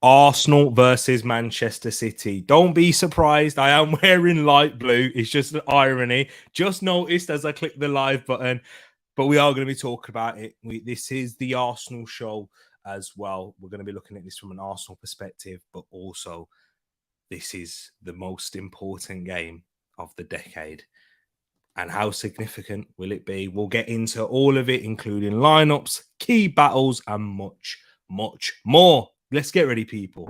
Arsenal versus Manchester City. Don't be surprised. I am wearing light blue. It's just an irony. Just noticed as I clicked the live button, but we are going to be talking about it. This is the Arsenal show as well. We're going to be looking at this from an Arsenal perspective, but also this is the most important game of the decade. And how significant will it be? We'll get into all of it, including lineups, key battles, and much, much more. Let's get ready, people.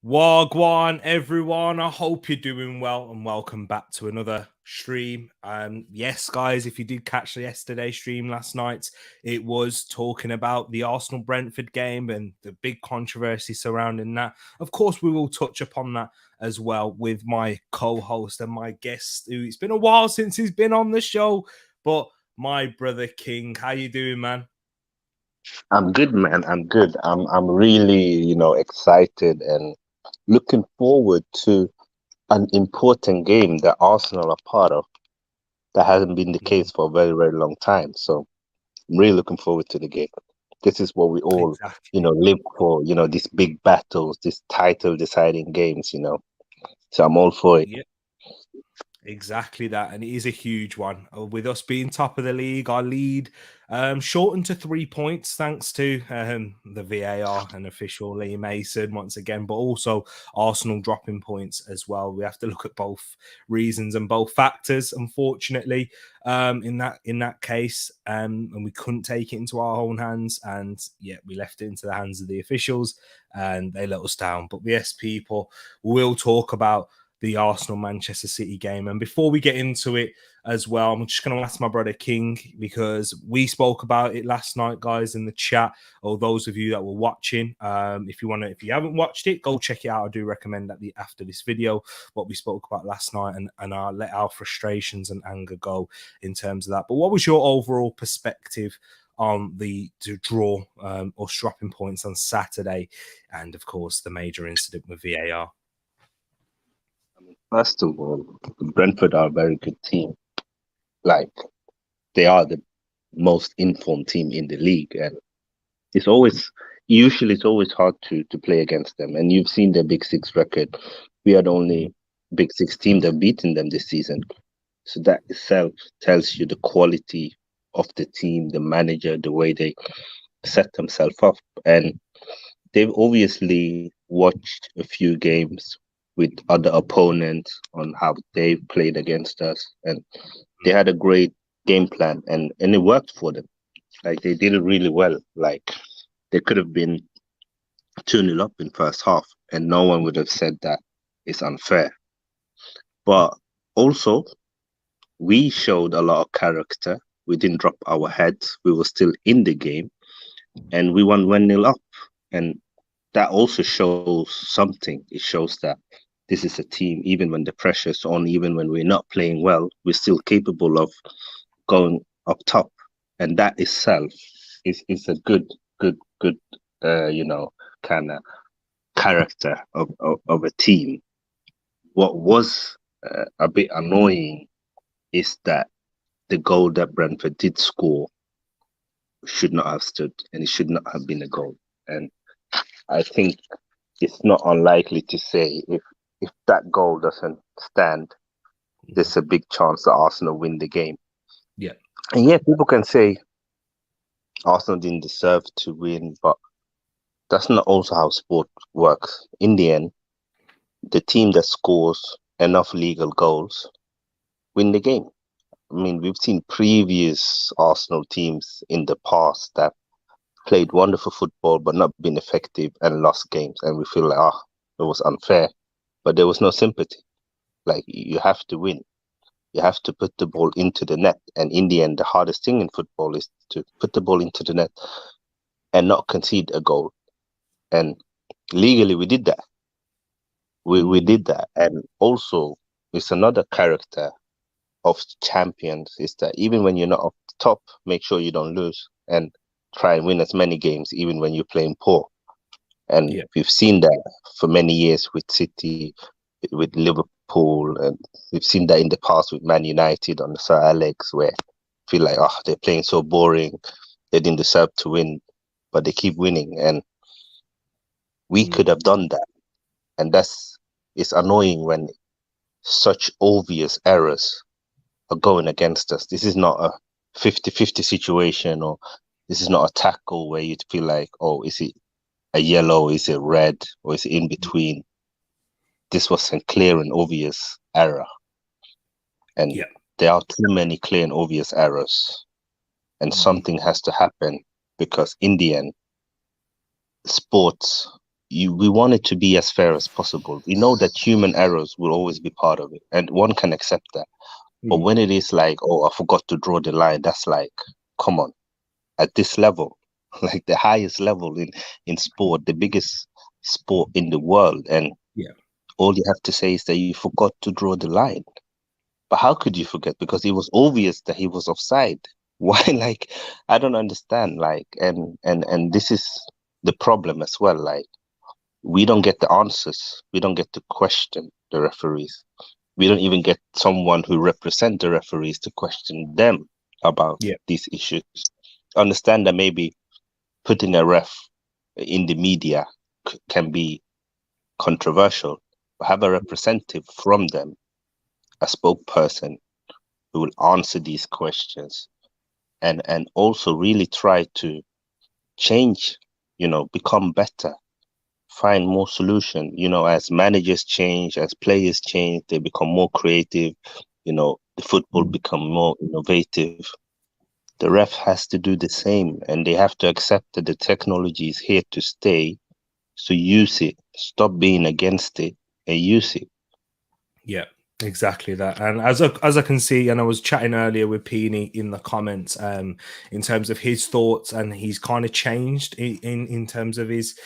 Wagwan, everyone. I hope you're doing well and welcome back to another stream. Yes, guys, if you did catch the yesterday stream last night, it was talking about the Arsenal Brentford game and the big controversy surrounding that. Of course, we will touch upon that as well with my co-host and my guest, who it's been a while since he's been on the show, but my brother King. How you doing, man? I'm good, man. I'm good. I'm really, excited and looking forward to an important game that Arsenal are part of. That hasn't been the case for a very, very long time. So I'm really looking forward to the game. This is what we all, Exactly. live for, these big battles, these title deciding games. So I'm all for it. Yeah. Exactly that, and it is a huge one. With us being top of the league, our lead shortened to 3 points thanks to the VAR and official Lee Mason once again, but also Arsenal dropping points as well. We have to look at both reasons and both factors, unfortunately, in that case, and we couldn't take it into our own hands, and yeah, we left it into the hands of the officials, and they let us down. But yes, people, we'll talk about the Arsenal Manchester City game. And before we get into it as well, I'm just going to ask my brother King, because we spoke about it last night, guys, in the chat, or those of you that were watching. If you haven't watched it, go check it out. I do recommend that after this video, what we spoke about last night, and I'll let our frustrations and anger go in terms of that. But what was your overall perspective on the draw or dropping points on Saturday, and of course the major incident with VAR? First of all, Brentford are a very good team. Like, they are the most informed team in the league, and it's always hard to play against them. And you've seen their Big Six record. We are the only Big Six team that have beaten them this season. So that itself tells you the quality of the team, the manager, the way they set themselves up. And they've obviously watched a few games with other opponents on how they've played against us. And they had a great game plan, and it worked for them. Like, they did it really well. Like, they could have been 2-0 up in first half, and no one would have said that it's unfair. But also, we showed a lot of character. We didn't drop our heads. We were still in the game, and we won 1-0 up. And that also shows something. It shows that this is a team, even when the pressure's on, even when we're not playing well, we're still capable of going up top. And that itself is a good, kind of character of a team. What was a bit annoying is that the goal that Brentford did score should not have stood, and it should not have been a goal. And I think it's not unlikely to say if that goal doesn't stand, there's a big chance that Arsenal win the game. Yeah. And yeah, people can say Arsenal didn't deserve to win, but that's not also how sport works. In the end, the team that scores enough legal goals win the game. I mean, we've seen previous Arsenal teams in the past that played wonderful football but not been effective and lost games, and we feel like, it was unfair. But there was no sympathy. Like, you have to win. You have to put the ball into the net. And in the end, the hardest thing in football is to put the ball into the net and not concede a goal. And legally, we did that. We did that. And also, it's another character of champions is that even when you're not up top, make sure you don't lose and try and win as many games, even when you're playing poor. And we've seen that for many years with City, with Liverpool, and we've seen that in the past with Man United under Sir Alex, where feel like, oh, they're playing so boring. They didn't deserve to win, but they keep winning. And we Mm. could have done that. And it's annoying when such obvious errors are going against us. This is not a 50-50 situation, or this is not a tackle where you'd feel like, oh, is it a yellow, is it red, or is it in between? This was a clear and obvious error. And Yeah. there are too many clear and obvious errors. And something has to happen, because in the end, sports, we want it to be as fair as possible. We know that human errors will always be part of it, and one can accept that. But when it is like, oh, I forgot to draw the line, that's like, come on, at this level, like the highest level in sport, the biggest sport in the world, and Yeah. all you have to say is that you forgot to draw the line. But how could you forget? Because it was obvious that he was offside. Why? Like, I don't understand. Like, and this is the problem as well. Like, we don't get the answers. We don't get to question the referees. We don't even get someone who represent the referees to question them about Yeah. these issues. Understand that maybe putting a ref in the media can be controversial, but have a representative from them, a spokesperson who will answer these questions, and also really try to change, become better, find more solution. As managers change, as players change, they become more creative. The football become more innovative. The ref has to do the same, and they have to accept that the technology is here to stay. So use it. Stop being against it and use it. Yeah, exactly that. And as I can see, and I was chatting earlier with Peony in the comments, in terms of his thoughts, and he's kind of changed in terms of his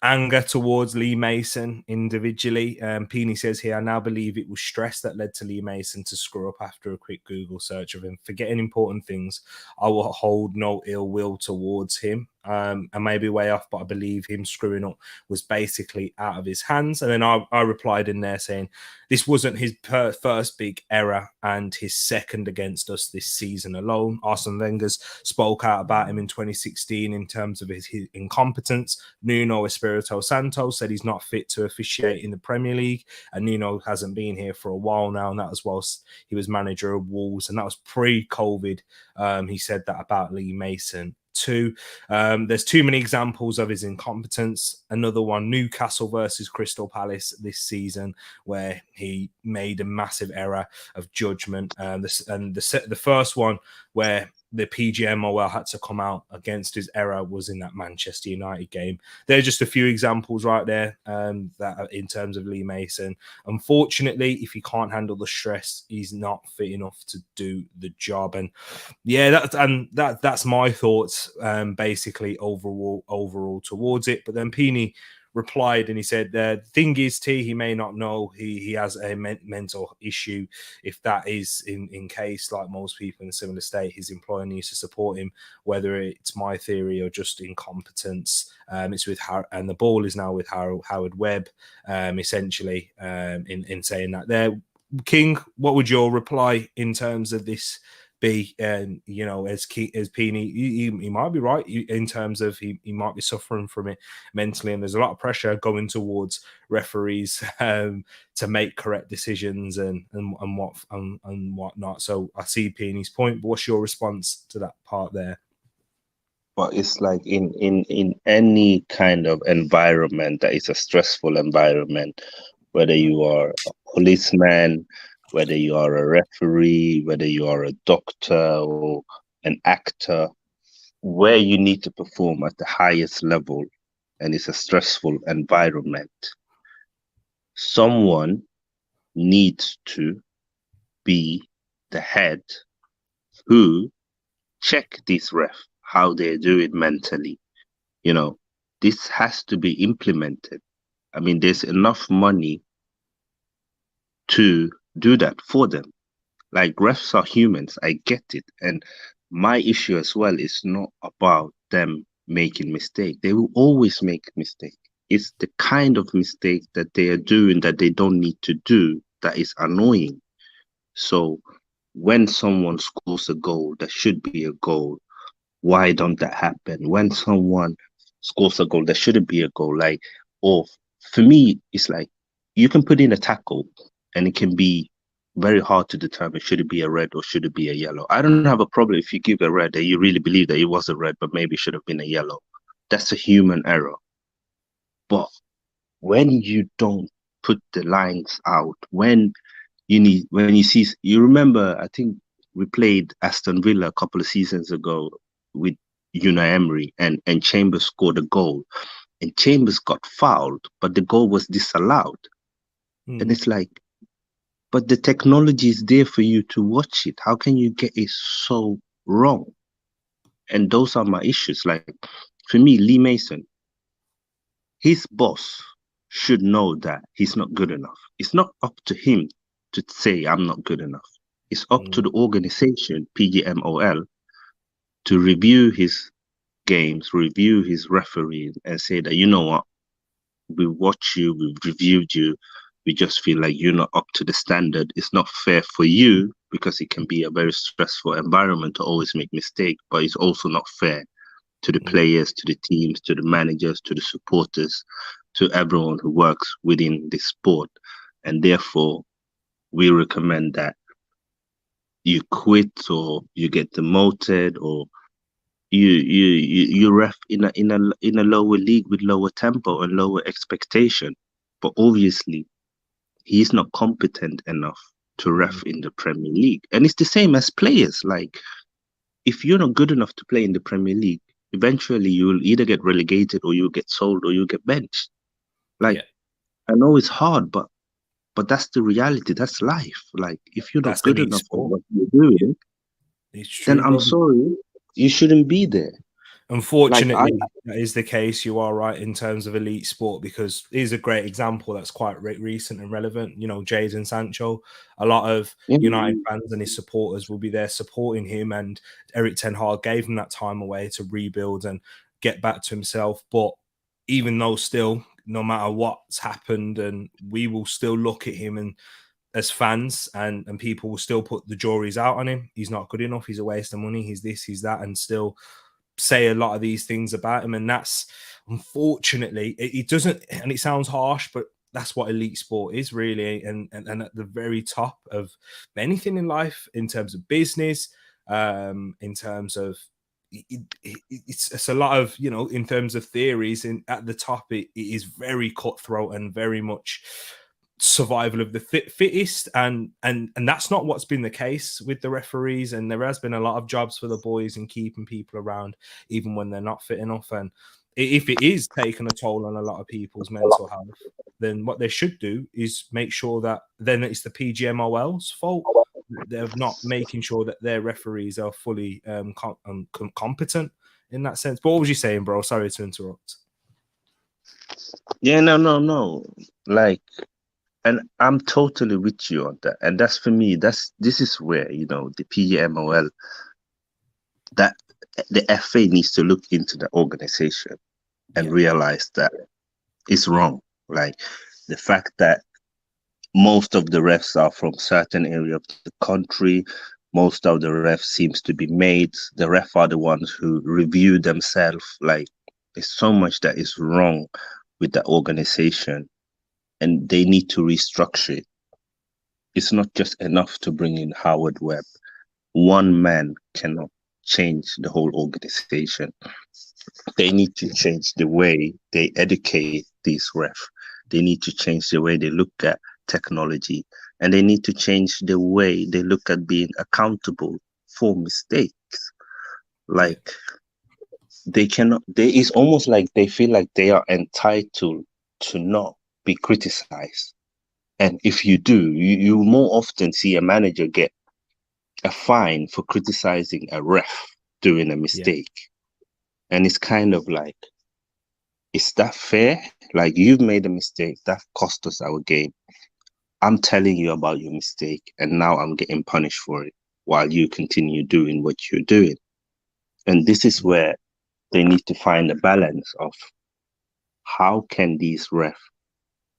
anger towards Lee Mason individually. Peony says here, I now believe it was stress that led to Lee Mason to screw up after a quick Google search of him. Forgetting important things, I will hold no ill will towards him. I may be way off, but I believe him screwing up was basically out of his hands. And then I replied in there saying, this wasn't his first big error and his second against us this season alone. Arsene Wenger spoke out about him in 2016 in terms of his incompetence. Nuno Espirito Santo said he's not fit to officiate in the Premier League, and Nuno hasn't been here for a while now, and that was whilst he was manager of Wolves, and that was pre-COVID. He said that about Lee Mason too. There's too many examples of his incompetence. Another one, Newcastle versus Crystal Palace this season, where he made a massive error of judgment. The first one where the PGMOL had to come out against his error was in that Manchester United game. There's just a few examples right there, that in terms of Lee Mason. Unfortunately, if he can't handle the stress, he's not fit enough to do the job. And yeah, that's my thoughts, basically overall towards it. But then Peony replied and he said, the thing is, T, he may not know he has a mental issue. If that is in case, like most people in a similar state, his employer needs to support him, whether it's my theory or just incompetence. It's with and the ball is now with Howard Webb, essentially, in saying that there. King, what would your reply in terms of this be? And as Peony, he might be right in terms of he might be suffering from it mentally, and there's a lot of pressure going towards referees to make correct decisions and whatnot. So I see Peony's point, but what's your response to that part there? But it's like in any kind of environment that is a stressful environment, whether you are a policeman, whether you are a referee, whether you are a doctor or an actor, where you need to perform at the highest level and it's a stressful environment, someone needs to be the head who check this ref, how they do it mentally. This has to be implemented. I mean, there's enough money to do that for them. Like, refs are humans, I get it. And my issue as well is not about them making mistakes. They will always make mistakes. It's the kind of mistake that they are doing that they don't need to do that is annoying. So when someone scores a goal, there should be a goal. Why don't that happen? When someone scores a goal, there shouldn't be a goal. Like, or for me, it's like you can put in a tackle and it can be very hard to determine should it be a red or should it be a yellow. I don't have a problem if you give a red and you really believe that it was a red, but maybe it should have been a yellow. That's a human error. But when you don't put the lines out, when you see, you remember, I think we played Aston Villa a couple of seasons ago with Unai Emery, and Chambers scored a goal, and Chambers got fouled, but the goal was disallowed. And Mm. it's like, but the technology is there for you to watch it. How can you get it so wrong? And those are my issues. Like, for me, Lee Mason, his boss should know that he's not good enough. It's not up to him to say, I'm not good enough. It's up to Mm. the organization, PGMOL, to review his games, review his refereeing, and say that, you know what, we watch you, we've reviewed you, we just feel like you're not up to the standard. It's not fair for you because it can be a very stressful environment to always make mistakes, but it's also not fair to the Mm. players, to the teams, to the managers, to the supporters, to everyone who works within this sport. And therefore, we recommend that you quit or you get demoted or you ref in a lower league with lower tempo and lower expectation. But obviously, he's not competent enough to Mm. ref in the Premier League. And it's the same as players. Like, if you're not good enough to play in the Premier League, eventually you'll either get relegated or you'll get sold or you'll get benched. Like, Yeah, I know it's hard, but that's the reality. That's life. Like, if you're not that's good elite enough at sport. what you're Yeah, doing, it's then true, I'm bro. sorry, you shouldn't be there. Like, Unfortunately, that is the case. You are right in terms of elite sport because here's a great example that's quite recent and relevant. You know, Jadon Sancho. A lot of yeah, United fans and his supporters will be there supporting him, and Eric Ten Hag gave him that time away to rebuild and get back to himself. But even though still, no matter what's happened, and we will still look at him and as fans and people will still put the juries out on him. He's not good enough. He's a waste of money. He's this, he's that, and still say a lot of these things about him. And that's unfortunately, it doesn't, and it sounds harsh, but that's what elite sport is really. And at the very top of anything in life, in terms of business, in terms of it's a lot of, you know, in terms of theories, and at the top it is very cutthroat and very much survival of the fittest, and that's not what's been the case with the referees. And there has been a lot of jobs for the boys in keeping people around even when they're not fit enough. And if it is taking a toll on a lot of people's mental health, then what they should do is make sure that then it's the PGMOL's fault. They're not making sure that their referees are fully competent in that sense. But what was you saying, bro? Sorry to interrupt. yeah, no. Like, and I'm totally with you on that. And that's for me, this is where, the PGMOL, that the FA needs to look into the organization and Yeah, realize that it's wrong. Like, the fact that most of the refs are from certain area of the country, most of the refs seems to be mates. The ref are the ones who review themselves. Like, there's so much that is wrong with the organization, and they need to restructure it. It's not just enough to bring in Howard Webb. One man cannot change the whole organization. They need to change the way they educate these refs. They need to change the way they look at technology, and they need to change the way they look at being accountable for mistakes. yeah, Like, they cannot. It's almost like they feel like they are entitled to not be criticized. And if you do, you more often see a manager get a fine for criticizing a ref doing a yeah. mistake. And it's kind of like, is that fair? Like, you've made a mistake that cost us our game. I'm telling you about your mistake, and now I'm getting punished for it while you continue doing what you're doing. And this is where they need to find a balance of how can these refs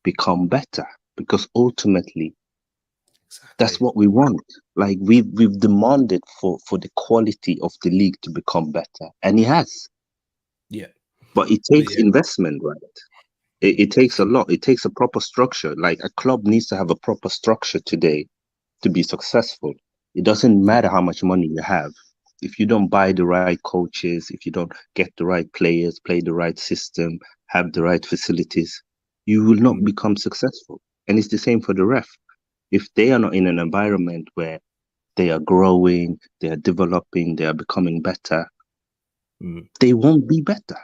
become better? Because ultimately, That's Exactly. what we want. Like we've demanded for the quality of the league to become better, and it has. Yeah. But it But takes yeah. investment, right? It takes a lot. It takes a proper structure. Like a club needs to have a proper structure today to be successful. It doesn't matter how much money you have. If you don't buy the right coaches, if you don't get the right players, play the right system, have the right facilities, you will not Mm, become successful. And it's the same for the ref. If they are not in an environment where they are growing, they are developing, they are becoming better, mm. they won't be better.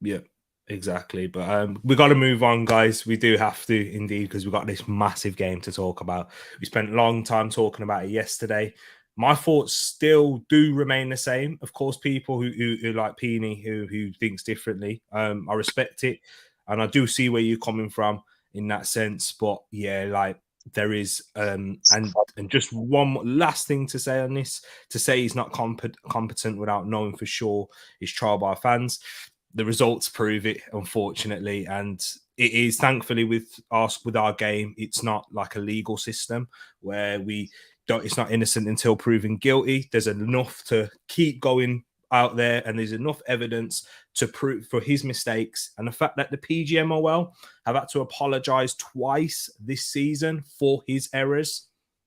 Yeah, exactly. But we got to move on, guys. We do have to indeed because we've got this massive game to talk about. We spent a long time talking about it yesterday. My thoughts still do remain the same. Of course, people who like Peony, who thinks differently, I respect it, and I do see where you're coming from in that sense. But yeah, like there is, and just one last thing to say on this: to say he's not competent without knowing for sure is trial by fans. The results prove it, unfortunately, and it is thankfully with us with our game. It's not like a legal system where we don't. It's not innocent until proven guilty. There's enough to keep going out there, and there's enough evidence to prove for his mistakes. And the fact that the PGMOL have had to apologize twice this season for his errors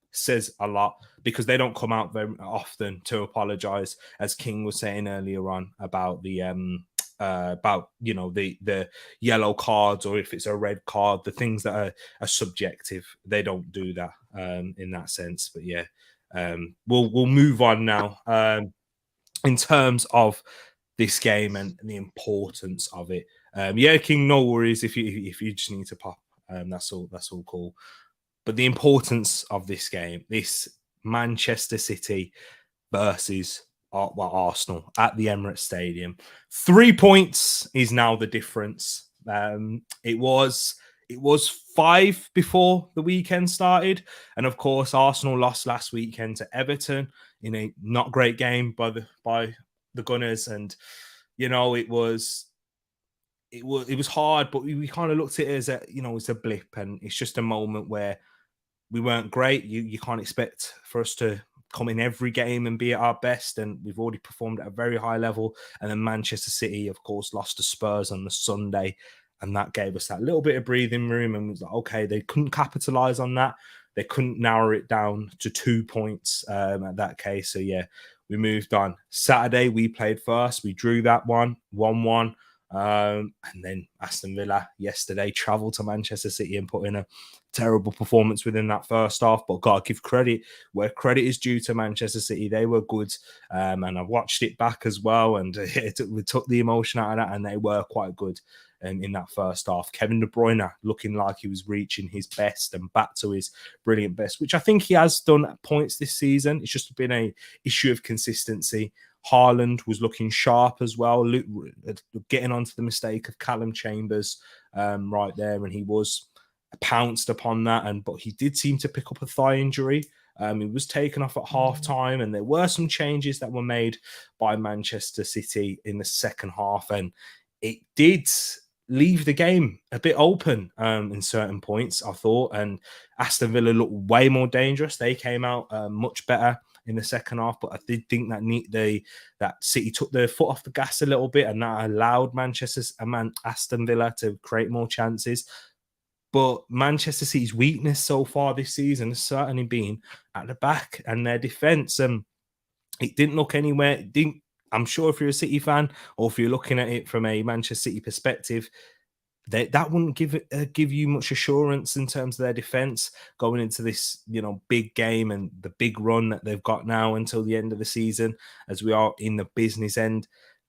says a lot because they don't come out very often to apologize, as King was saying earlier on about the about the yellow cards, or if it's a red card, the things that are subjective. They don't do that in that sense. But yeah, we'll move on now. In terms of this game and the importance of it, yeah, King, no worries if you just need to pop. That's all cool. But the importance of this game, this Manchester City versus Arsenal at the Emirates Stadium. 3 points is now the difference. It was 5 before the weekend started, and of course Arsenal lost last weekend to Everton in a not great game by the Gunners, and it was hard, but we kind of looked at it as as a blip, and it's just a moment where we weren't great. You can't expect for us to come in every game and be at our best, and we've already performed at a very high level. And then Manchester City, of course, lost to Spurs on the Sunday, and that gave us that little bit of breathing room. And was like, okay, they couldn't capitalize on that. They couldn't narrow it down to 2 points at that case. So yeah, we moved on. Saturday we played first. We drew that one, 1-1. And then Aston Villa yesterday travelled to Manchester City and put in a terrible performance within that first half. But gotta give credit where credit is due to Manchester City. They were good, and I watched it back as well, and we took the emotion out of that, and they were quite good. In that first half, Kevin De Bruyne looking like he was reaching his best and back to his brilliant best, which I think he has done at points this season. It's just been a issue of consistency. Haaland was looking sharp as well, getting onto the mistake of Callum Chambers right there, and he was pounced upon that. But he did seem to pick up a thigh injury. He was taken off at half time, and there were some changes that were made by Manchester City in the second half, and it did leave the game a bit open in certain points, I thought. And Aston Villa looked way more dangerous. They came out much better in the second half, but I did think that City took their foot off the gas a little bit, and that allowed Aston Villa to create more chances. But Manchester City's weakness so far this season has certainly been at the back and their defence. It didn't look anywhere. I'm sure if you're a City fan or if you're looking at it from a Manchester City perspective, that wouldn't give you much assurance in terms of their defense going into this big game and the big run that they've got now until the end of the season, as we are in the business end.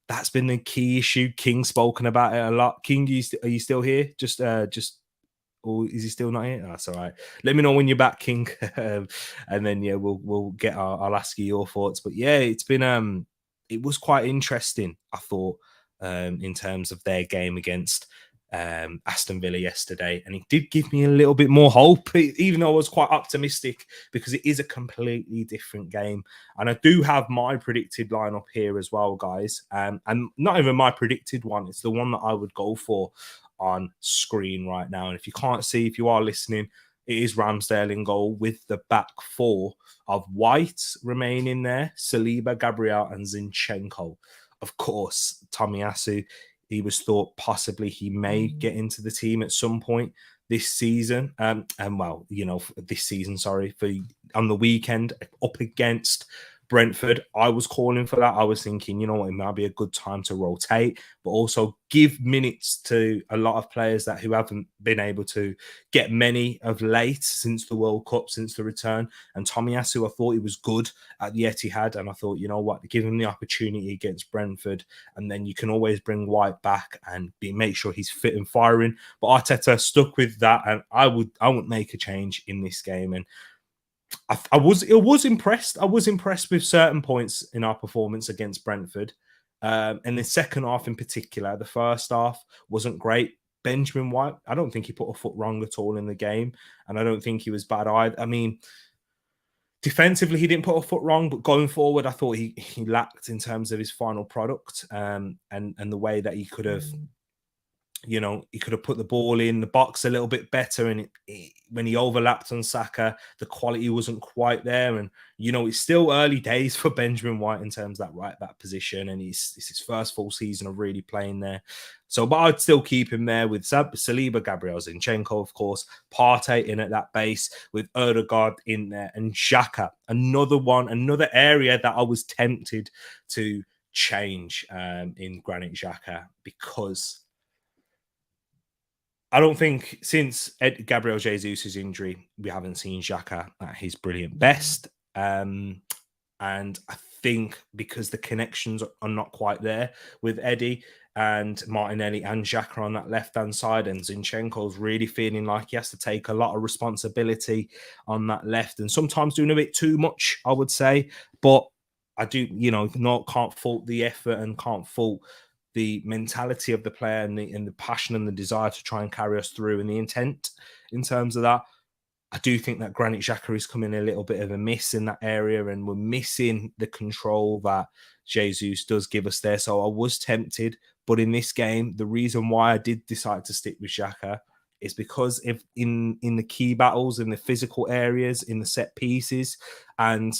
That's been the key issue. King's spoken about it a lot. King, are you still here? Just or is he still not here? Oh, that's all right. Let me know when you're back, King, and then yeah, we'll get. I'll ask you your thoughts. But yeah, it's been it was quite interesting. I thought in terms of their game against Aston Villa yesterday, and it did give me a little bit more hope, even though I was quite optimistic because it is a completely different game. And I do have my predicted lineup here as well, guys, and not even my predicted one; it's the one that I would go for on screen right now. And if you can't see, if you are listening, it is Ramsdale in goal with the back four of White remaining there, Saliba, Gabriel, and Zinchenko. Of course, Tomiyasu, he was thought possibly he may get into the team at some point this season. And well, this season, sorry, for on the weekend up against Brentford, I was calling for that. I was thinking, you know what, it might be a good time to rotate, but also give minutes to a lot of players that who haven't been able to get many of late since the World Cup, since the return. And Tomiyasu, I thought he was good at the Etihad, and I thought, you know what, give him the opportunity against Brentford, and then you can always bring White back and make sure he's fit and firing. But Arteta stuck with that, and I wouldn't make a change in this game. And I was impressed. I was impressed with certain points in our performance against Brentford. And the second half in particular, the first half wasn't great. Benjamin White, I don't think he put a foot wrong at all in the game. And I don't think he was bad either. I mean, defensively, he didn't put a foot wrong, but going forward, I thought he lacked in terms of his final product and the way that he could have, he could have put the ball in the box a little bit better. And when he overlapped on Saka, the quality wasn't quite there. And, it's still early days for Benjamin White in terms of that right back position. And it's his first full season of really playing there. So, but I'd still keep him there with Saliba, Gabriel, Zinchenko, of course, Partey in at that base with Odegaard in there and Xhaka, another area that I was tempted to change in Granit Xhaka, because I don't think since Gabriel Jesus' injury, we haven't seen Xhaka at his brilliant best. And I think because the connections are not quite there with Eddie and Martinelli and Xhaka on that left-hand side, and Zinchenko's really feeling like he has to take a lot of responsibility on that left and sometimes doing a bit too much, I would say. But I do, can't fault the effort and can't fault the mentality of the player and the passion and the desire to try and carry us through and the intent in terms of that. I do think that Granit Xhaka is coming a little bit of a miss in that area, and we're missing the control that Jesus does give us there. So I was tempted, but in this game, the reason why I did decide to stick with Xhaka is because if in the key battles, in the physical areas, in the set pieces, and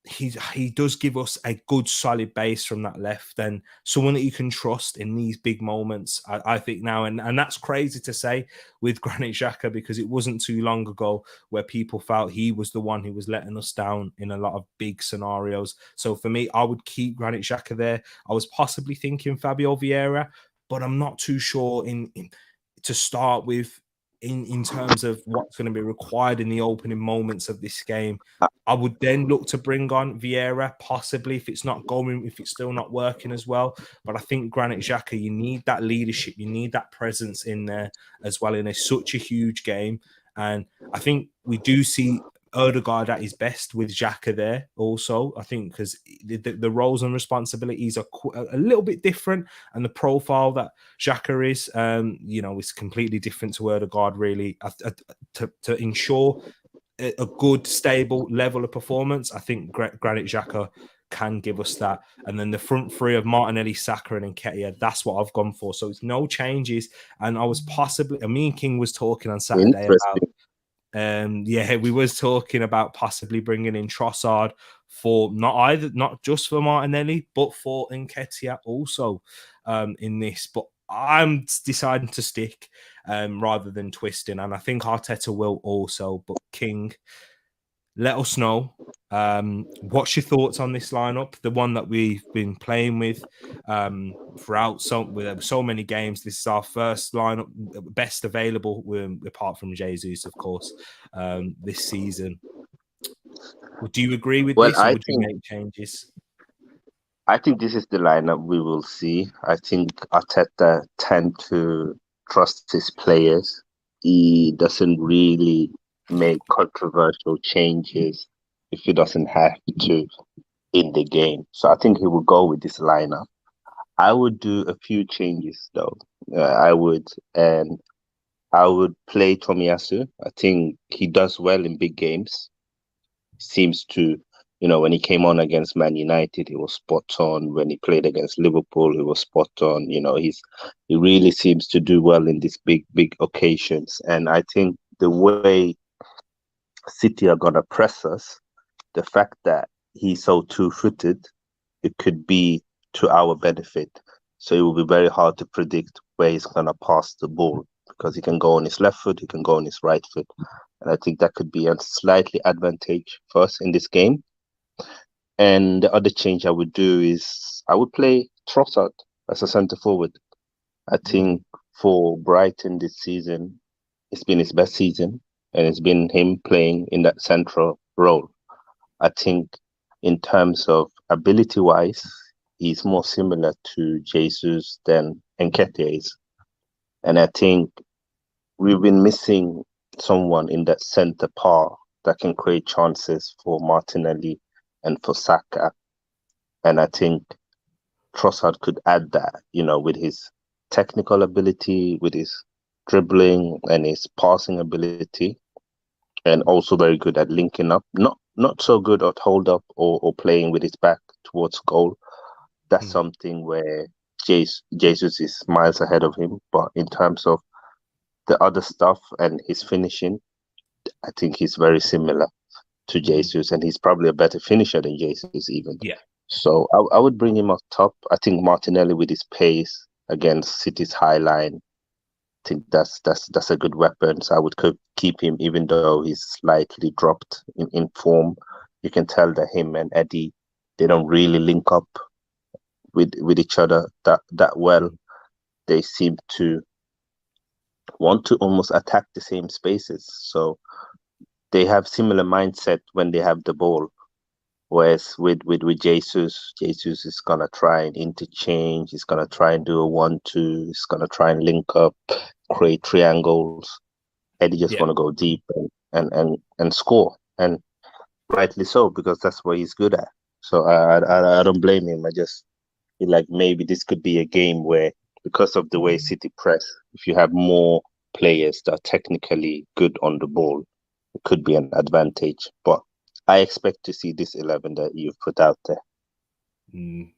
he does give us a good solid base from that left, and someone that you can trust in these big moments. I think now, and that's crazy to say with Granit Xhaka, because it wasn't too long ago where people felt he was the one who was letting us down in a lot of big scenarios. So for me, I would keep Granit Xhaka there. I was possibly thinking Fabio Vieira, but I'm not too sure to start with in terms of what's going to be required in the opening moments of this game. I would then look to bring on Vieira, possibly if it's still not working as well. But I think Granit Xhaka, you need that leadership, you need that presence in there as well in such a huge game. And I think we do see Odegaard at his best with Xhaka there also, I think, because the roles and responsibilities are a little bit different, and the profile that Xhaka is, is completely different to Odegaard, really, to ensure a good, stable level of performance. I think Granit Xhaka can give us that. And then the front three of Martinelli, Saka, and Nketiah, that's what I've gone for. So it's no changes. And I was me and King was talking on Saturday about we was talking about possibly bringing in Trossard for not just for Martinelli, but for Nketiah also in this. But I'm deciding to stick rather than twisting, and I think Arteta will also. But King, let us know. What's your thoughts on this lineup? The one that we've been playing with throughout with so many games. This is our first lineup, best available, apart from Jesus, of course, this season. Would you agree with this, or would you make changes? I think this is the lineup we will see. I think Arteta tend to trust his players. He doesn't really make controversial changes if he doesn't have to in the game. So I think he will go with this lineup. I would do a few changes though. I would play Tomiyasu. I think he does well in big games. Seems to, when he came on against Man United, he was spot on. When he played against Liverpool, he was spot on. He really seems to do well in these big occasions. And I think the way City are gonna press us, the fact that he's so two-footed, it could be to our benefit. So it will be very hard to predict where he's gonna pass the ball because he can go on his left foot, he can go on his right foot, and I think that could be a slightly advantage for us in this game. And the other change I would do is I would play Trossard as a centre forward. I think for Brighton this season, it's been his best season, and it's been him playing in that central role. I think in terms of ability wise, he's more similar to Jesus than Nketiah is. And I think we've been missing someone in that centre part that can create chances for Martinelli and for Saka. And I think Trossard could add that, with his technical ability, with his dribbling and his passing ability, and also very good at linking up. Not so good at hold up or playing with his back towards goal. That's something where Jesus is miles ahead of him. But in terms of the other stuff and his finishing, I think he's very similar to Jesus, and he's probably a better finisher than Jesus even. Yeah. So I would bring him up top. I think Martinelli with his pace against City's high line, I think that's a good weapon. So I would keep him, even though he's slightly dropped in form. You can tell that him and Eddie, they don't really link up with each other that well. They seem to want to almost attack the same spaces. So they have similar mindset when they have the ball. Whereas with Jesus is gonna try and interchange. He's gonna try and do a 1-2. He's gonna try and link up, create triangles. Eddie just want to go deep and score, and rightly so, because that's what he's good at. So I don't blame him. I just feel like maybe this could be a game where, because of the way City press, if you have more players that are technically good on the ball, it could be an advantage. But I expect to see this 11 that you've put out there.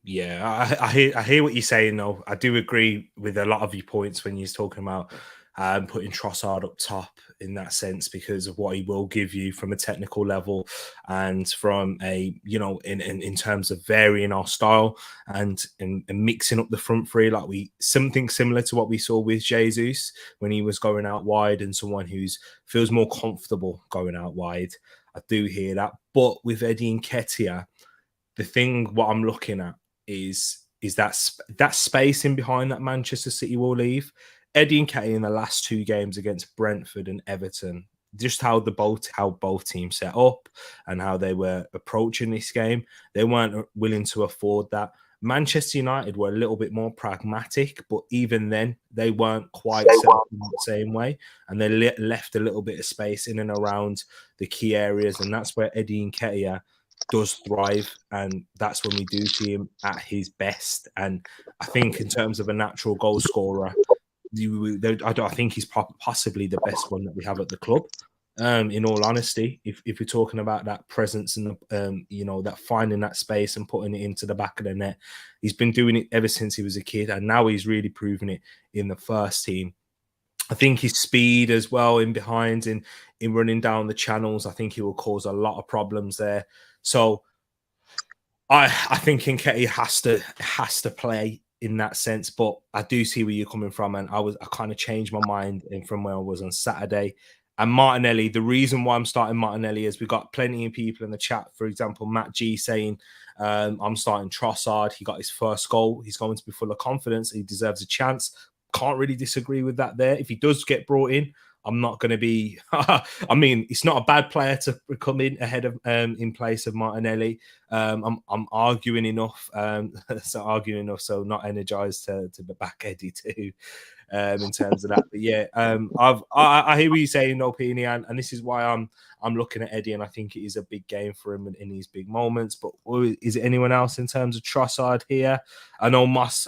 Yeah, I hear what you're saying, though. I do agree with a lot of your points when you're talking about putting Trossard up top in that sense, because of what he will give you from a technical level and from a, in terms of varying our style and mixing up the front three, like something similar to what we saw with Jesus when he was going out wide, and someone who's feels more comfortable going out wide. I do hear that. But with Eddie Nketiah, what I'm looking at is that space in behind that Manchester City will leave. Eddie Nketiah in the last two games against Brentford and Everton, just how both teams set up and how they were approaching this game, they weren't willing to afford that. Manchester United were a little bit more pragmatic, but even then, they weren't quite set up in the same way, and they left a little bit of space in and around the key areas, and that's where Eddie Nketiah does thrive, and that's when we do see him at his best. And I think in terms of a natural goal scorer, I think he's possibly the best one that we have at the club. In all honesty, if we're talking about that presence and that finding that space and putting it into the back of the net, he's been doing it ever since he was a kid, and now he's really proving it in the first team. I think his speed as well in behind, in running down the channels, I think he will cause a lot of problems there. So I think Nketiah has to play in that sense, but I do see where you're coming from, and I kind of changed my mind from where I was on Saturday. And Martinelli, the reason why I'm starting Martinelli is we've got plenty of people in the chat. For example, Matt G saying, I'm starting Trossard. He got his first goal. He's going to be full of confidence. He deserves a chance. Can't really disagree with that there. If he does get brought in, I'm not going to be. I mean, it's not a bad player to come in ahead of in place of Martinelli. I'm arguing enough, so not energized to back Eddie too. In terms of that, but yeah, I hear what you're saying, Opinion, and this is why I'm looking at Eddie, and I think it is a big game for him in these big moments. But is it anyone else in terms of Trossard here? I know Moss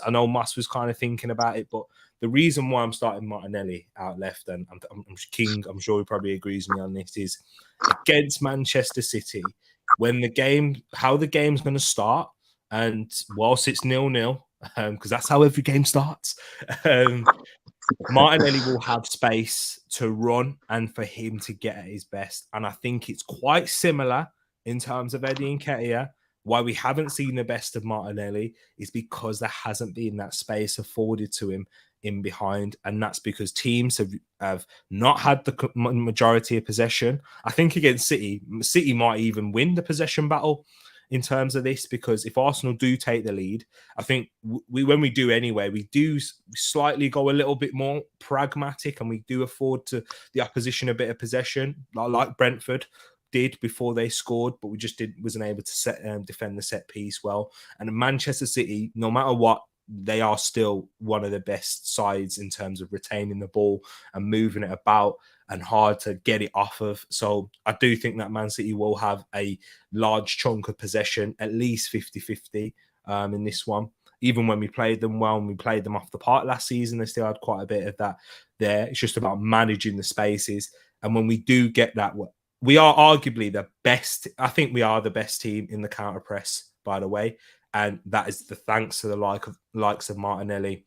was kind of thinking about it, but the reason why I'm starting Martinelli out left, and I'm sure he probably agrees with me on this, is against Manchester City, how the game's going to start, and whilst it's 0-0, because that's how every game starts. Martinelli will have space to run and for him to get at his best. And I think it's quite similar in terms of Eddie Nketiah. Why we haven't seen the best of Martinelli is because there hasn't been that space afforded to him in behind. And that's because teams have not had the majority of possession. I think against City might even win the possession battle in terms of this, because if Arsenal do take the lead, I think when we do anyway, we do slightly go a little bit more pragmatic, and we do afford to the opposition a bit of possession, like Brentford did before they scored, but we just wasn't able to defend the set piece well. And Manchester City, no matter what, they are still one of the best sides in terms of retaining the ball and moving it about and hard to get it off of. So I do think that Man City will have a large chunk of possession, at least 50-50 in this one. Even when we played them well and we played them off the park last season, they still had quite a bit of that there. It's just about managing the spaces. And when we do get that, we are arguably the best. I think we are the best team in the counter press, by the way. And that is the thanks to the likes of Martinelli.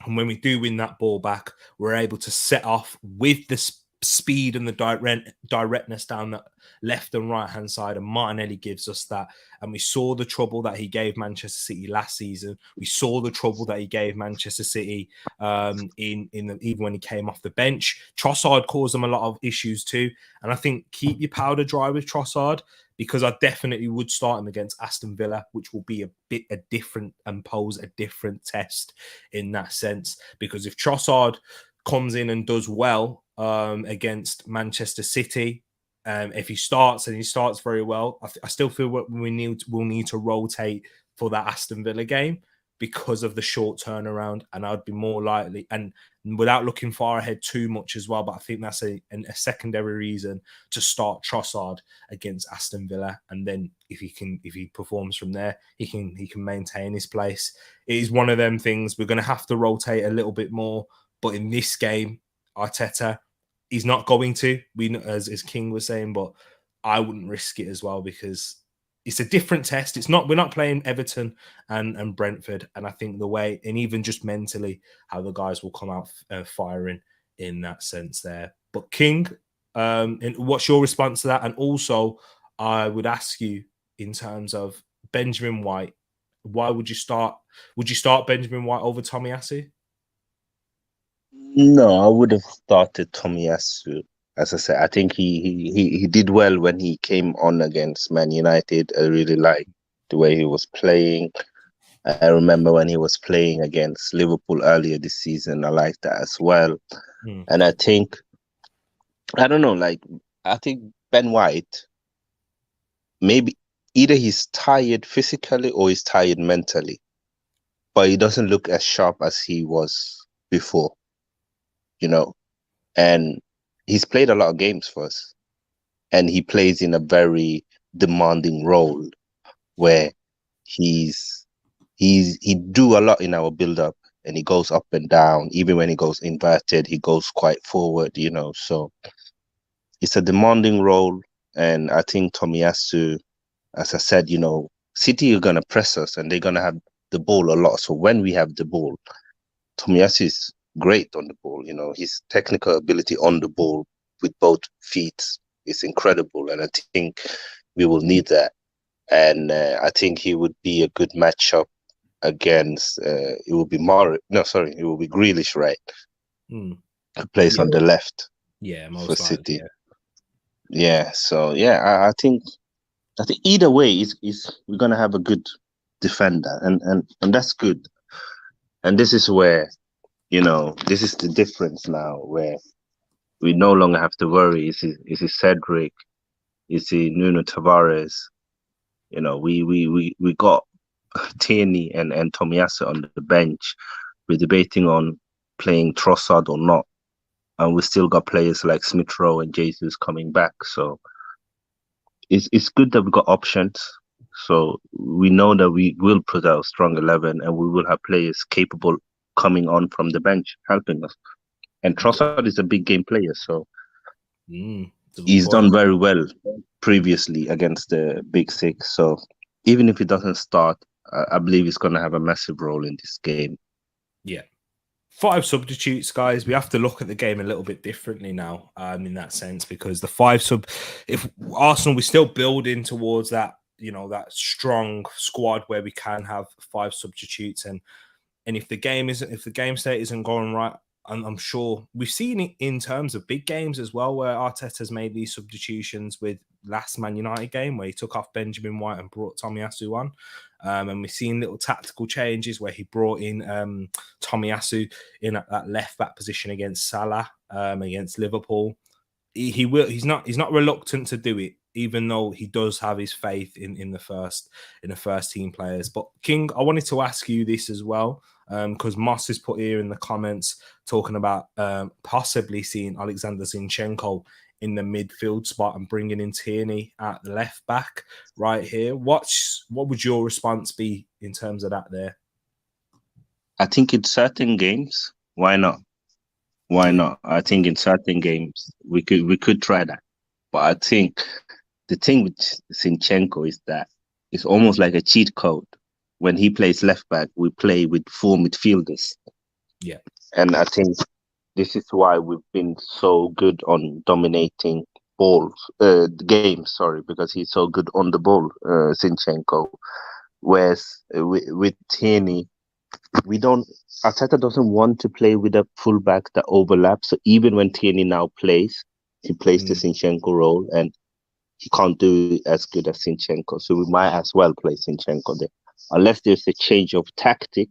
And when we do win that ball back, we're able to set off with the speed and the directness down the left and right hand side. And Martinelli gives us that. And we saw the trouble that he gave Manchester City last season. We saw the trouble that he gave Manchester City even when he came off the bench. Trossard caused them a lot of issues too. And I think keep your powder dry with Trossard, because I definitely would start him against Aston Villa, which will be a different and pose a different test in that sense. Because if Trossard comes in and does well against Manchester City, if he starts very well, I still feel we'll need to rotate for that Aston Villa game because of the short turnaround, and I'd be more likely, and without looking far ahead too much as well, but I think that's a secondary reason to start Trossard against Aston Villa, and then if he performs from there, he can maintain his place. It is one of them things. We're going to have to rotate a little bit more, but in this game, Arteta, he's not going to. As King was saying, but I wouldn't risk it as well, because it's a different test. We're not playing Everton and Brentford, and I think the way, and even just mentally, how the guys will come out firing in that sense there. But King, and what's your response to that? And also, I would ask you in terms of Benjamin White, why would you start? Would you start Benjamin White over Tomiyasu? No, I would have started Tomiyasu. As I said, I think he did well when he came on against Man United. I really liked the way he was playing. I remember when he was playing against Liverpool earlier this season. I liked that as well. And I think, I don't know, I think Ben White, maybe either he's tired physically or he's tired mentally, but he doesn't look as sharp as he was before, and he's played a lot of games for us, and he plays in a very demanding role where he do a lot in our build-up, and he goes up and down. Even when he goes inverted, he goes quite forward, so it's a demanding role. And I think Tomiyasu, as I said, City are going to press us and they're going to have the ball a lot. So when we have the ball, Tomiyasu is great on the ball. His technical ability on the ball with both feet is incredible. And I think we will need that. And I think he would be a good matchup against, it will be Grealish, right? Who plays on the left for City. So I think either way is we're gonna have a good defender, and that's good. And this is where, this is the difference now, where we no longer have to worry. Is it Cedric? Is it Nuno Tavares? We got Tierney and Tomiyasu on the bench. We're debating on playing Trossard or not, and we still got players like Smith Rowe and Jesus coming back. So it's good that we got options. So we know that we will put out a strong 11, and we will have players capable coming on from the bench helping us. And Trossard is a big game player, so he's done very well previously against the Big Six. So even if he doesn't start, I believe he's going to have a massive role in this game. Yeah. 5 substitutes, guys. We have to look at the game a little bit differently now, in that sense, because the 5 sub, if Arsenal, we're still building towards that, that strong squad where we can have 5 substitutes, and if the game state isn't going right, I'm sure we've seen it in terms of big games as well, where Arteta's made these substitutions with last Man United game where he took off Benjamin White and brought Tomiyasu on. And we've seen little tactical changes where he brought in Tomiyasu in at that left back position against Salah, against Liverpool. He's not reluctant to do it, even though he does have his faith in the first team players. But King, I wanted to ask you this as well, because Moss has put here in the comments talking about possibly seeing Alexander Zinchenko in the midfield spot and bringing in Tierney at the left back right here. What would your response be in terms of that there? I think in certain games, why not? Why not? I think in certain games we could try that. But I think the thing with Zinchenko is that it's almost like a cheat code. When he plays left back, we play with 4 midfielders. Yeah. And I think this is why we've been so good on dominating the game, because he's so good on the ball, Zinchenko. Whereas with Tierney, Arteta doesn't want to play with a fullback that overlaps. So even when Tierney now plays, he plays the Zinchenko role, and he can't do it as good as Zinchenko. So we might as well play Zinchenko there, unless there's a change of tactic,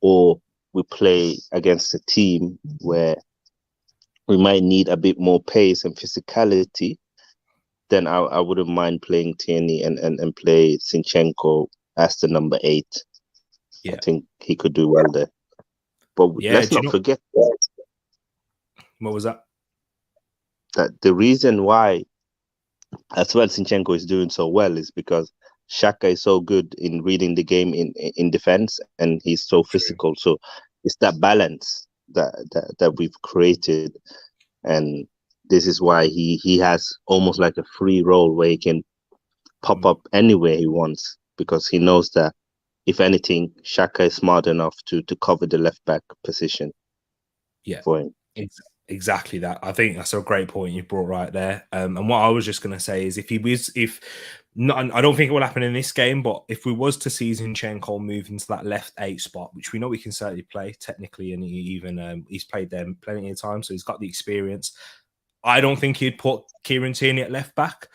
or we play against a team where we might need a bit more pace and physicality. Then I wouldn't mind playing Tierney and play Zinchenko as the number 8. Yeah. I think he could do well there. But let's not forget that. What was that? That the reason why as well Zinchenko is doing so well is because Xhaka is so good in reading the game in defense, and he's so physical. So it's that balance that we've created, and this is why he has almost like a free role where he can pop up anywhere he wants, because he knows that if anything, Xhaka is smart enough to cover the left back position. Yeah, for him. Exactly that. I think that's a great point you brought right there. And what I was just going to say is, I don't think it will happen in this game, but if we was to see Zinchenko move into that left 8 spot, which we know we can certainly play technically, and he's played there plenty of times, so he's got the experience. I don't think he'd put Kieran Tierney at left back.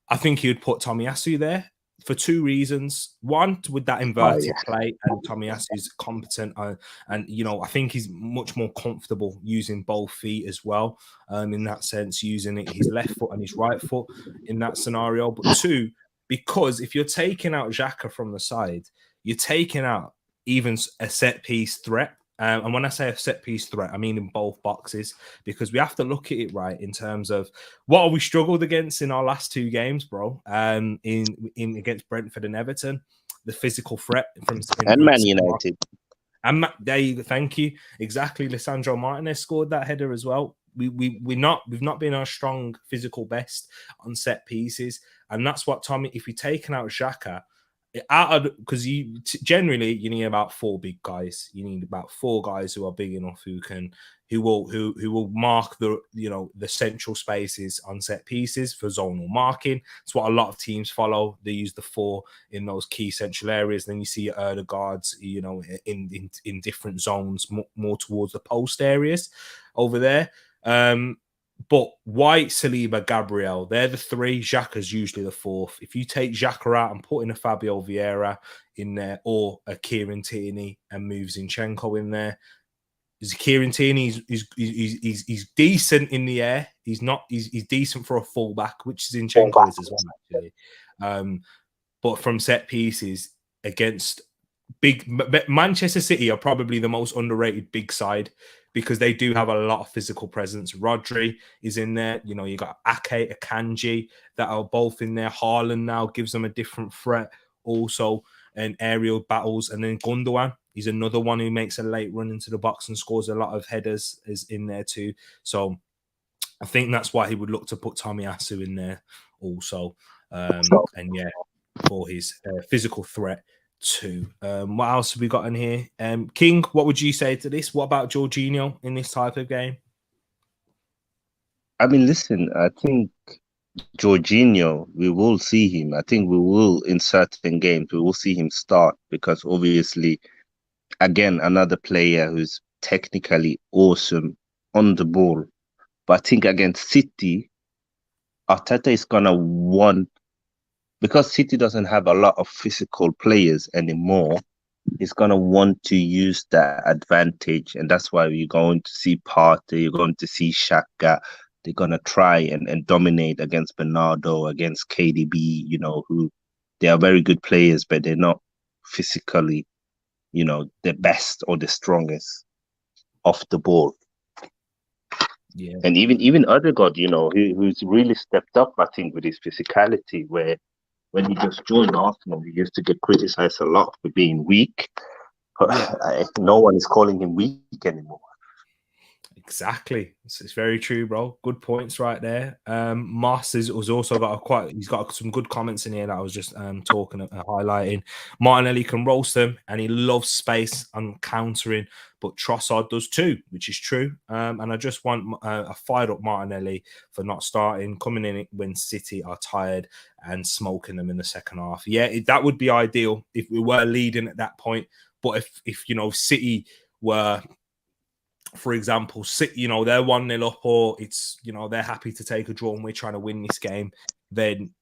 I think he'd put Tomiyasu there for 2 reasons. One, with that inverted play, and Tomiyasu's competent, and I think he's much more comfortable using both feet as well. In that sense, using his left foot and his right foot in that scenario. But 2, because if you're taking out Xhaka from the side, you're taking out even a set piece threat. And when I say a set piece threat, I mean in both boxes, because we have to look at it right in terms of what have we struggled against in our last 2 games, bro. In against Brentford and Everton, the physical threat from Man United. And there you go, thank you. Exactly, Lisandro Martinez scored that header as well. We've not been our strong physical best on set pieces, and that's what Tommy. If you're taking out Xhaka, because generally you need about 4 big guys. You need about 4 guys who are big enough who will mark the central spaces on set pieces for zonal marking. It's what a lot of teams follow. They use the 4 in those key central areas. Then you see the guards, in different zones, more towards the post areas over there. But White, Saliba, Gabriel, they're the 3. Xhaka's usually the 4th. If you take Xhaka out and put in a Fabio Vieira in there, or a Kieran Tierney and move Zinchenko in there, Kieran Tierney he's decent in the air. He's decent for a fullback, which Zinchenko is as well, actually. But from set pieces against Manchester City are probably the most underrated big side, because they do have a lot of physical presence. Rodri is in there. You got Ake, Akanji that are both in there. Haaland now gives them a different threat also, and aerial battles. And then Gundogan, he's another one who makes a late run into the box and scores a lot of headers, is in there too. So I think that's why he would look to put Tomiyasu in there also. And yeah, for his physical threat 2. What else have we got in here? King, what would you say to this? What about Jorginho in this type of game? I mean, listen, I think Jorginho, we will see him. I think we will, in certain games, we will see him start because obviously, again, another player who's technically awesome on the ball. But I think against City, Arteta is gonna want, because City doesn't have a lot of physical players anymore, he's gonna want to use that advantage, and that's why you're going to see Partey, you're going to see Xhaka. They're gonna try and dominate against Bernardo, against KDB, who they are very good players, but they're not physically, the best or the strongest off the ball. Yeah. And even Odegaard, who's really stepped up, I think, with his physicality, where when he just joined Arsenal, he used to get criticized a lot for being weak. Yeah. No one is calling him weak anymore. Exactly. It's very true, bro. Good points right there. Moss has also got he's got some good comments in here that I was just highlighting. Martinelli can roast them and he loves space and countering, but Trossard does too, which is true. And I just want a fired up Martinelli for not starting, coming in when City are tired and smoking them in the second half. Yeah, that would be ideal if we were leading at that point. But if City were, for example, they're 1-0 up, or it's they're happy to take a draw and we're trying to win this game, then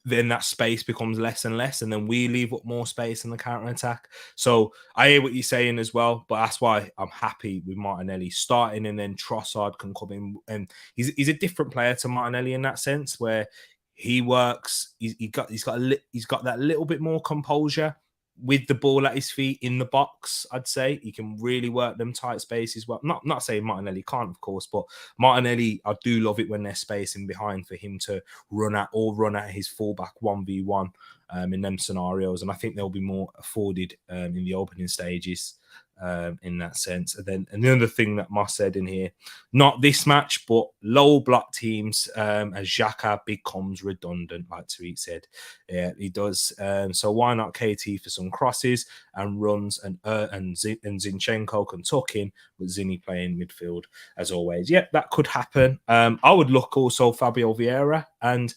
that space becomes less and less, and then we leave up more space in the counter attack. So I hear what you're saying as well, but that's why I'm happy with Martinelli starting, and then Trossard can come in, and he's a different player to Martinelli in that sense, where he works. He's got that little bit more composure with the ball at his feet in the box. I'd say he can really work them tight spaces well. Not saying Martinelli can't, of course, but Martinelli, I do love it when there's spacing behind for him to run at his fullback 1v1 in them scenarios, and I think they'll be more afforded in the opening stages in that sense. And then another thing that Moss said in here, not this match, but low block teams, as Xhaka becomes redundant, like Tariq said. Yeah, he does. So why not KT for some crosses and runs, and Zinchenko can tuck in with Zinni playing midfield as always. Yeah, that could happen. I would look also Fabio Vieira. And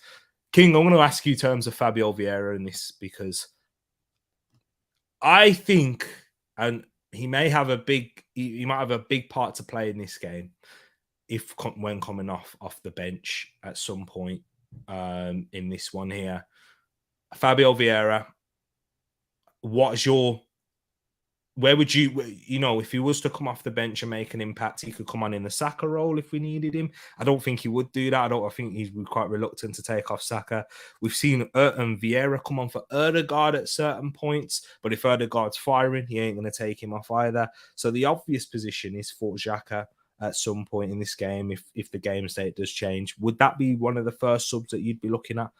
King, I'm going to ask you in terms of Fabio Vieira in this, because I think, and he might have a big part to play in this game when coming off the bench at some point in this one here. Fabio Vieira, where would you, if he was to come off the bench and make an impact, he could come on in the Saka role if we needed him. I don't think he would do that. I think he's quite reluctant to take off Saka. We've seen Vieira come on for Odegaard at certain points, but if Odegaard's firing, he ain't going to take him off either. So the obvious position is for Xhaka at some point in this game, if the game state does change. Would that be one of the first subs that you'd be looking at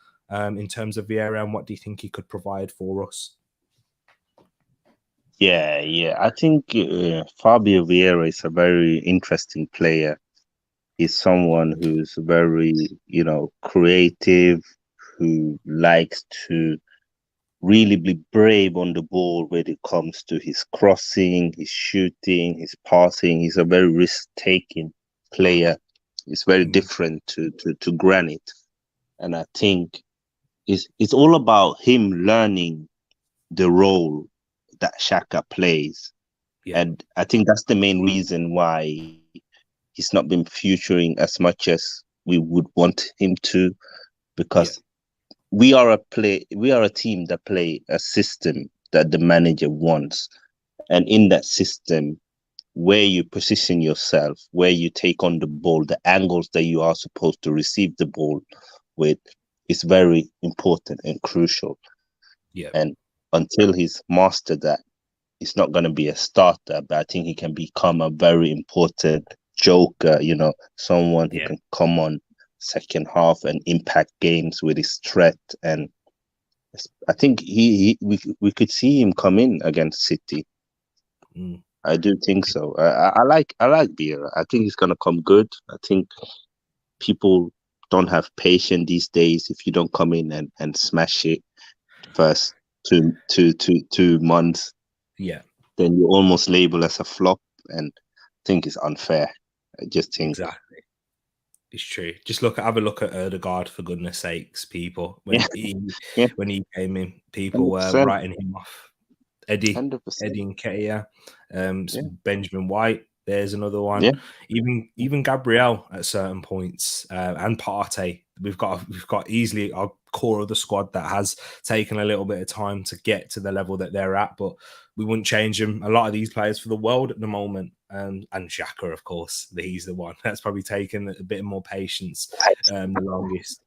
in terms of Vieira, and what do you think he could provide for us? Yeah. I think Fabio Vieira is a very interesting player. He's someone who's very, creative, who likes to really be brave on the ball when it comes to his crossing, his shooting, his passing. He's a very risk-taking player. It's very different to Granit. And I think it's all about him learning the role that Xhaka plays. Yeah. And I think that's the main reason why he's not been featuring as much as we would want him to, because we are a team that play a system that the manager wants. And in that system, where you position yourself, where you take on the ball, the angles that you are supposed to receive the ball with, is very important and crucial. Yeah. And until he's mastered that, he's not going to be a starter, but I think he can become a very important joker, someone who can come on second half and impact games with his threat. And I think we could see him come in against City. I do think so. I like Vieira. I think he's going to come good. I think people don't have patience these days if you don't come in and smash it first 2 months, Yeah, then you almost label as a flop, and I think it's unfair. I just think, exactly. It's true. Just have a look at Erdegaard, for goodness sakes, people. yeah, yeah, When he came in, people were 100%, writing him off. Eddie 100%, Nketiah, yeah, Benjamin White. There's another one. yeah, Even Gabriel at certain points, and Partey. We've got easily our core of the squad that has taken a little bit of time to get to the level that they're at, but we wouldn't change them. A lot of these players for the world at the moment, and Xhaka, of course, he's the one that's probably taken a bit more patience, the longest.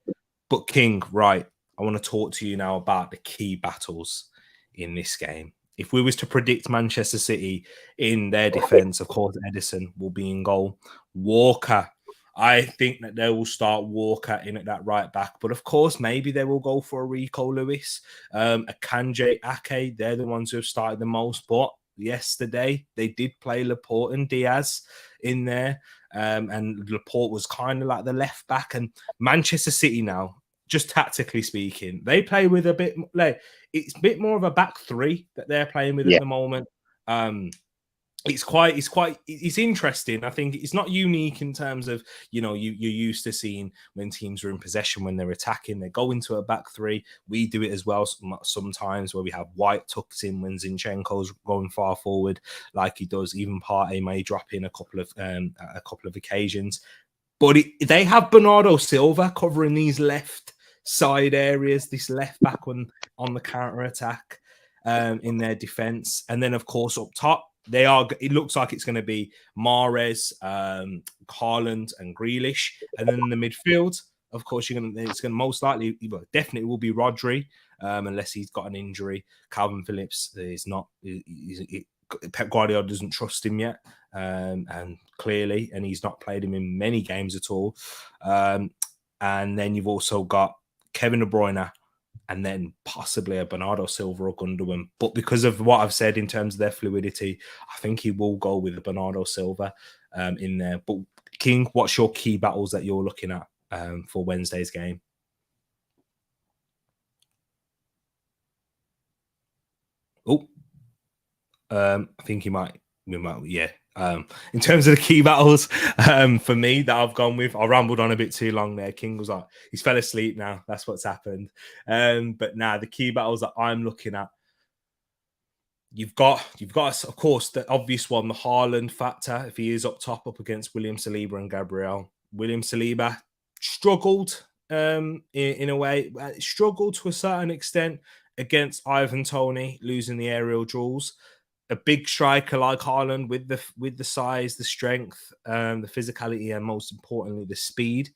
But King, right? I want to talk to you now about the key battles in this game. If we was to predict Manchester City in their defence, of course, Edison will be in goal. Walker, I think that they will start Walker in at that right back, but of course, maybe they will go for a Rico Lewis, Akanji, Ake. They're the ones who have started the most. But yesterday they did play Laporte and Diaz in there, and Laporte was kind of like the left back. And Manchester City now, just tactically speaking, they play with a bit like it's a bit more of a back three that they're playing with at yeah, the moment. It's interesting. I think it's not unique in terms of, you're used to seeing when teams are in possession, when they're attacking, they go into a back three. We do it as well sometimes, where we have White tucked in when Zinchenko's going far forward, like he does. Even Partey may drop in a couple of occasions. But they have Bernardo Silva covering these left side areas, this left back on the counter attack, in their defense. And then, of course, up top, it looks like it's going to be Mahrez, Haaland, and Grealish. And then in the midfield, of course, it's going to most likely, definitely will be Rodri, unless he's got an injury. Calvin Phillips is not. Pep Guardiola doesn't trust him yet, and clearly, and he's not played him in many games at all. And then you've also got Kevin De Bruyne, and then possibly a Bernardo Silva or Gundogan. But because of what I've said in terms of their fluidity, I think he will go with a Bernardo Silva in there. But King, what's your key battles that you're looking at for Wednesday's game? Oh, I think he might. Yeah. In terms of the key battles, for me that I've gone with, I rambled on a bit too long there. King was like, he's fell asleep now. That's what's happened. But now the key battles that I'm looking at, you've got, of course, the obvious one, the Haaland factor. If he is up top, up against William Saliba and Gabriel, William Saliba struggled in a way, struggled to a certain extent against Ivan Toney, losing the aerial duels. A big striker like Haaland with the size, the strength, the physicality, and most importantly, the speed.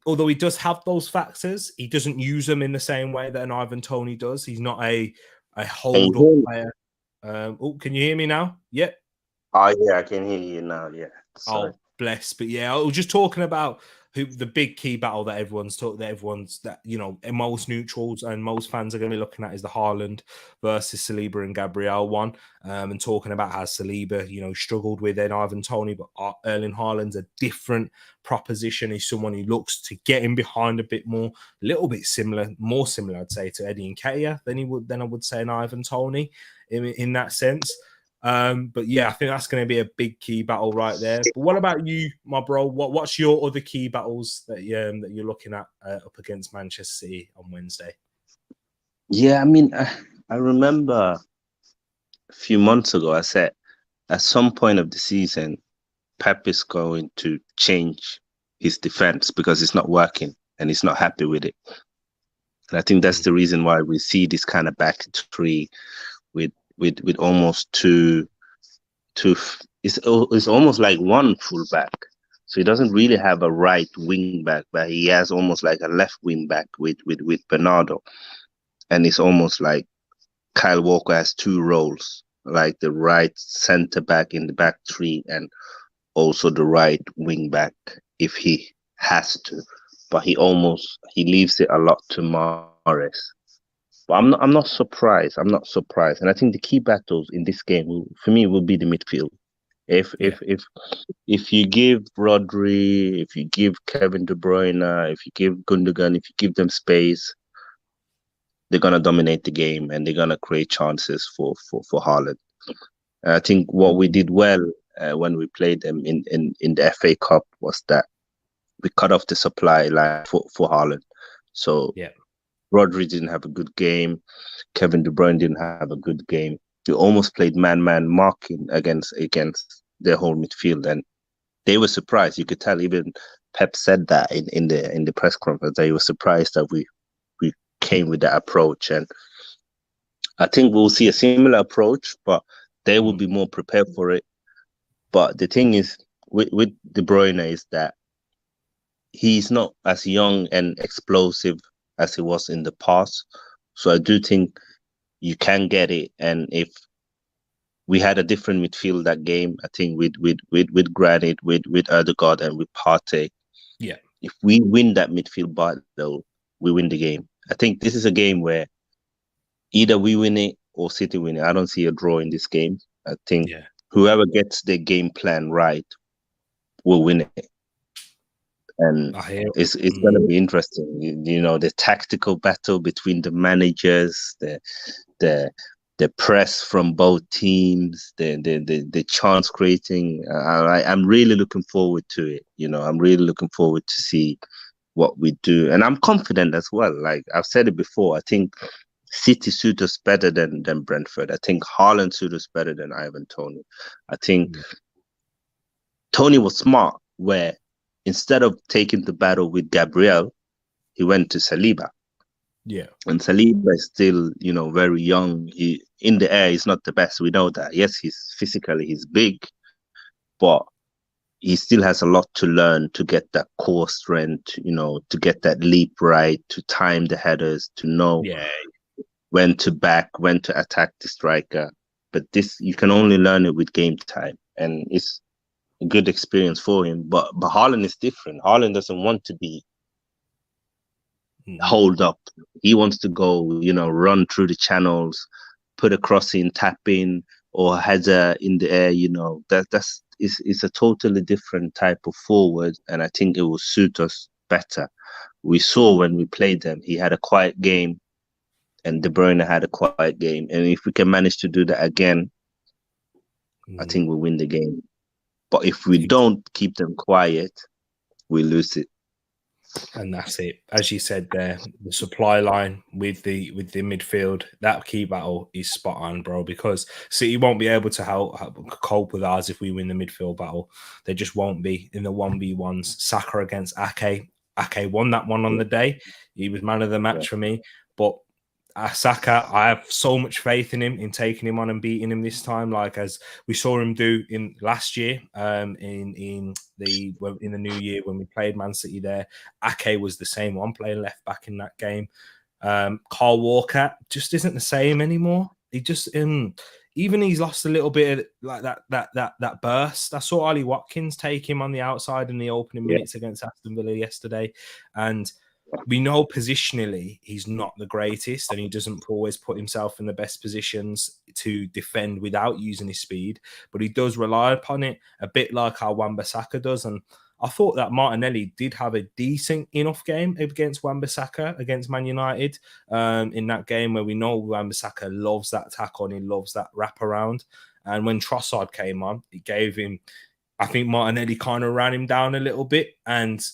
Although he does have those factors, he doesn't use them in the same way that an Ivan Toney does. He's not a hold up player. Can you hear me now? Yep. Oh yeah, I can hear you now. Yeah, sorry. Oh, bless. But yeah, I was just talking about the big key battle that most neutrals and most fans are going to be looking at is the Haaland versus Saliba and Gabriel one, and talking about how Saliba, struggled with Ivan Toney, but Erling Haaland's a different proposition. He's someone who looks to get in behind a bit more, a little bit more similar, I'd say, to Eddie Nketiah than I would say an Ivan Toney in that sense. But yeah, I think that's going to be a big key battle right there. But what about you, my bro? What's your other key battles that you're looking at up against Manchester City on Wednesday? Yeah, I mean, I remember a few months ago I said at some point of the season, Pep is going to change his defense because it's not working and he's not happy with it. And I think that's the reason why we see this kind of back three with almost two. It's almost like one fullback. So he doesn't really have a right wing back, but he has almost like a left wing back with Bernardo. And it's almost like Kyle Walker has two roles, like the right center back in the back three and also the right wing back if he has to. But he leaves it a lot to Mahrez. But I'm not surprised. I'm not surprised. And I think the key battles in this game for me will be the midfield. If you give Rodri, if you give Kevin De Bruyne, if you give Gundogan, if you give them space, they're gonna dominate the game and they're gonna create chances for Haaland. I think what we did well when we played them in the FA Cup was that we cut off the supply line for Haaland. So Yeah. Rodri didn't have a good game. Kevin De Bruyne didn't have a good game. We almost played man-man marking against their whole midfield, and they were surprised. You could tell even Pep said that in the press conference that he was surprised that we came with that approach. And I think we'll see a similar approach, but they will be more prepared for it. But the thing is with De Bruyne is that he's not as young and explosive as he was in the past. So I do think you can get it. And if we had a different midfield that game, I think with Granit, with Erdegaard and with Partey, Yeah. if we win that midfield battle, we win the game. I think this is a game where either we win it or City win it. I don't see a draw in this game. I think whoever gets their game plan right will win it. And it's going to be interesting. You know, the tactical battle between the managers, the press from both teams, the chance creating. I'm really looking forward to it. You know, I'm really looking forward to see what we do, and I'm confident as well. Like I've said it before, I think City suit us better than Brentford. I think Haaland suit us better than Ivan Toney. I think Toney was smart, where instead of taking the battle with Gabriel, he went to Saliba. Yeah. And Saliba is still, you know, very young. He in the air, he's not the best. We know that. Yes, he's big, but he still has a lot to learn to get that core strength, you know, to get that leap right, to time the headers, to know when to back, when to attack the striker. But this, you can only learn it with game time. And it's a good experience for him. But Haaland is different. Haaland doesn't want to be hold up. He wants to go, you know, run through the channels, put a cross in, tap in, or header in the air. You know, that's a totally different type of forward, and I think it will suit us better. We saw when we played them, he had a quiet game, and De Bruyne had a quiet game, and if we can manage to do that again, I think we'll win the game. But if we don't keep them quiet, we lose it. And that's it. As you said there, the supply line with the midfield, that key battle is spot on, bro, because City won't be able to help cope with ours if we win the midfield battle. They just won't be in the 1v1s. Saka against Ake. Ake won that one on the day. He was man of the match for me. But Saka, I have so much faith in him, in taking him on and beating him this time, like as we saw him do in last year, in the new year when we played Man City there. Ake was the same one, playing left back in that game. Kyle Walker just isn't the same anymore. He just even he's lost a little bit of like that burst. I saw Ollie Watkins take him on the outside in the opening minutes against Aston Villa yesterday, and we know positionally he's not the greatest, and he doesn't always put himself in the best positions to defend without using his speed, but he does rely upon it a bit like how Wan-Bissaka does. And I thought that Martinelli did have a decent enough game against Wan-Bissaka against Man United in that game where we know Wan-Bissaka loves that tackle and he loves that wraparound. And when Trossard came on, it gave him, I think Martinelli kind of ran him down a little bit, and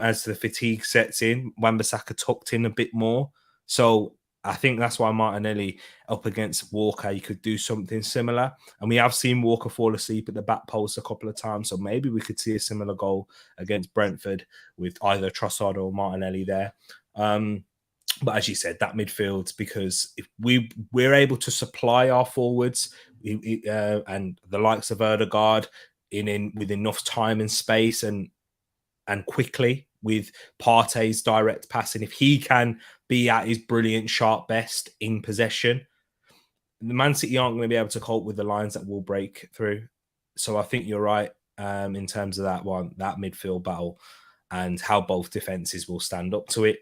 as the fatigue sets in, Wan-Bissaka tucked in a bit more. So I think that's why Martinelli up against Walker, he could do something similar. And we have seen Walker fall asleep at the back post a couple of times. So maybe we could see a similar goal against Brentford with either Trossard or Martinelli there. But as you said, that midfield, because if we're able to supply our forwards and the likes of Erdegaard with enough time and space and quickly with Partey's direct passing, if he can be at his brilliant, sharp best in possession, the Man City aren't going to be able to cope with the lines that will break through. So I think you're right in terms of that midfield battle and how both defenses will stand up to it.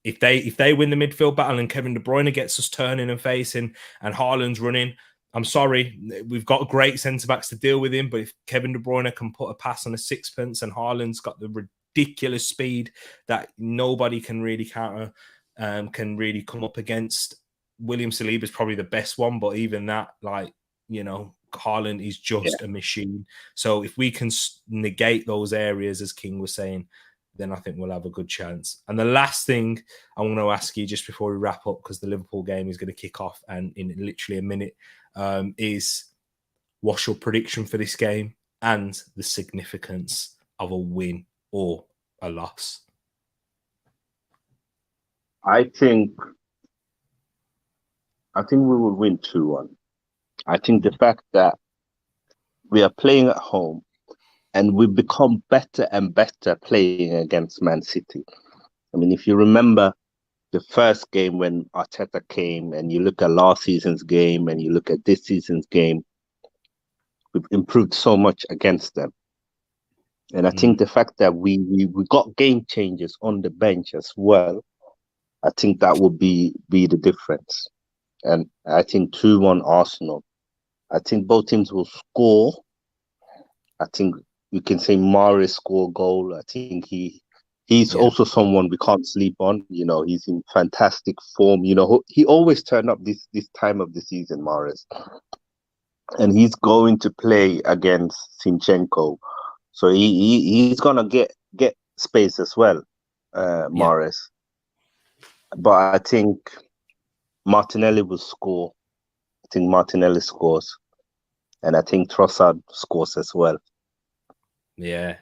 If they win the midfield battle and Kevin De Bruyne gets us turning and facing and Haaland's running, I'm sorry, we've got great centre-backs to deal with him, but if Kevin De Bruyne can put a pass on a sixpence and Haaland's got the ridiculous speed that nobody can really counter can really come up against. William Saliba is probably the best one, but even that, like, you know, Haaland is just a machine. So if we can negate those areas, as King was saying, then I think we'll have a good chance. And the last thing I want to ask you just before we wrap up, because the Liverpool game is going to kick off and in literally a minute, is what's your prediction for this game and the significance of a win or a loss? I think we will win 2-1. I think the fact that we are playing at home and we become better and better playing against Man City. I mean, if you remember the first game when Arteta came, and you look at last season's game and you look at this season's game, we've improved so much against them. And I think the fact that we got game changers on the bench as well, I think that will be the difference. And I think 2-1 Arsenal. I think both teams will score. I think you can say Mahrez score a goal. I think he's also someone we can't sleep on. You know, he's in fantastic form. You know, he always turn up this time of the season, Mahrez. And he's going to play against Zinchenko. So he's gonna get space as well, Mahrez. But I think Martinelli will score. I think Martinelli scores. And I think Trossard scores as well. Yeah.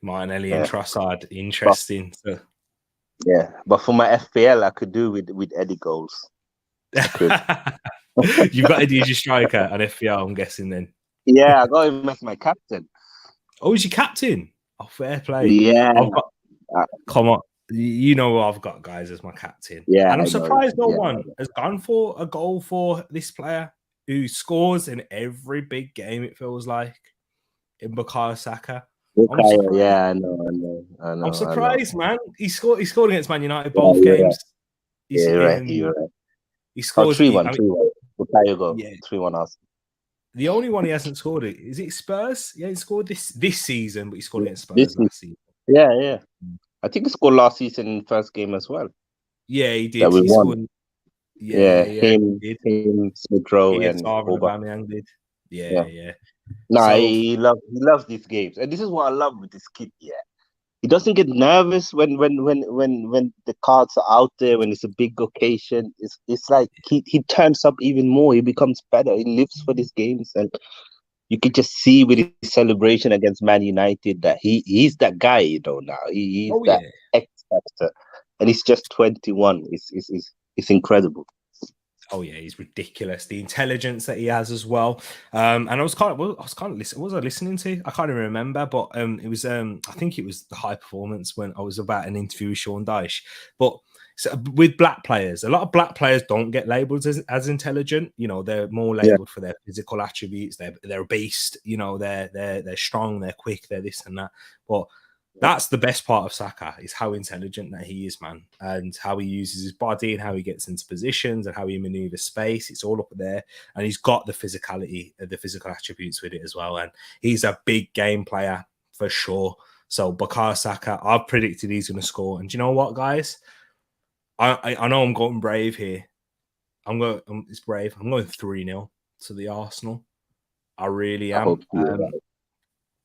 Martinelli and Trossard, interesting. Yeah. But for my FPL, I could do with Eddie goals. You've got Eddie as your striker on FPL, I'm guessing then. Yeah, I got him as my captain. Oh, he's your captain? Oh, fair play. Yeah. Come on. You know I've got guys as my captain. Yeah. And I'm surprised no one has gone for a goal for this player who scores in every big game, it feels like, in Bukayo Saka. Yeah, I know. I'm surprised, man. He scored against Man United both games. You're right. He scores 3-1. Bukayo go 3-1 Arsenal. The only one he hasn't scored is it Spurs? He hasn't scored this season, but he scored against Spurs last season. Yeah. I think he scored last season in the first game as well. Yeah, he did. That we won. Scored, him, Smith Rowe, and Aubameyang did. Yeah. Nah, he loves these games, and this is what I love with this kid. Yeah, he doesn't get nervous when the cards are out there, when it's a big occasion. It's like he turns up even more. He becomes better. He lives for these games, and you can just see with his celebration against Man United that he's that guy. You know, now he's that X factor, and he's just 21. It's incredible. Oh yeah, he's ridiculous. The intelligence that he has as well. And I was kind of listening. What was I listening to? I can't even remember, but it was I think it was the High Performance when I was about an interview with Sean Dyche. But with black players, a lot of black players don't get labelled as intelligent. You know, they're more labelled for their physical attributes. They're a beast. You know, they're strong, they're quick, they're this and that. But that's the best part of Saka, is how intelligent that he is, man, and how he uses his body and how he gets into positions and how he maneuvers space. It's all up there, and he's got the physicality, the physical attributes with it as well. And he's a big game player for sure. So Bukayo Saka, I've predicted he's going to score. And do you know what, guys? I know I'm going brave here. It's brave. I'm going 3-0 to the Arsenal. I really am.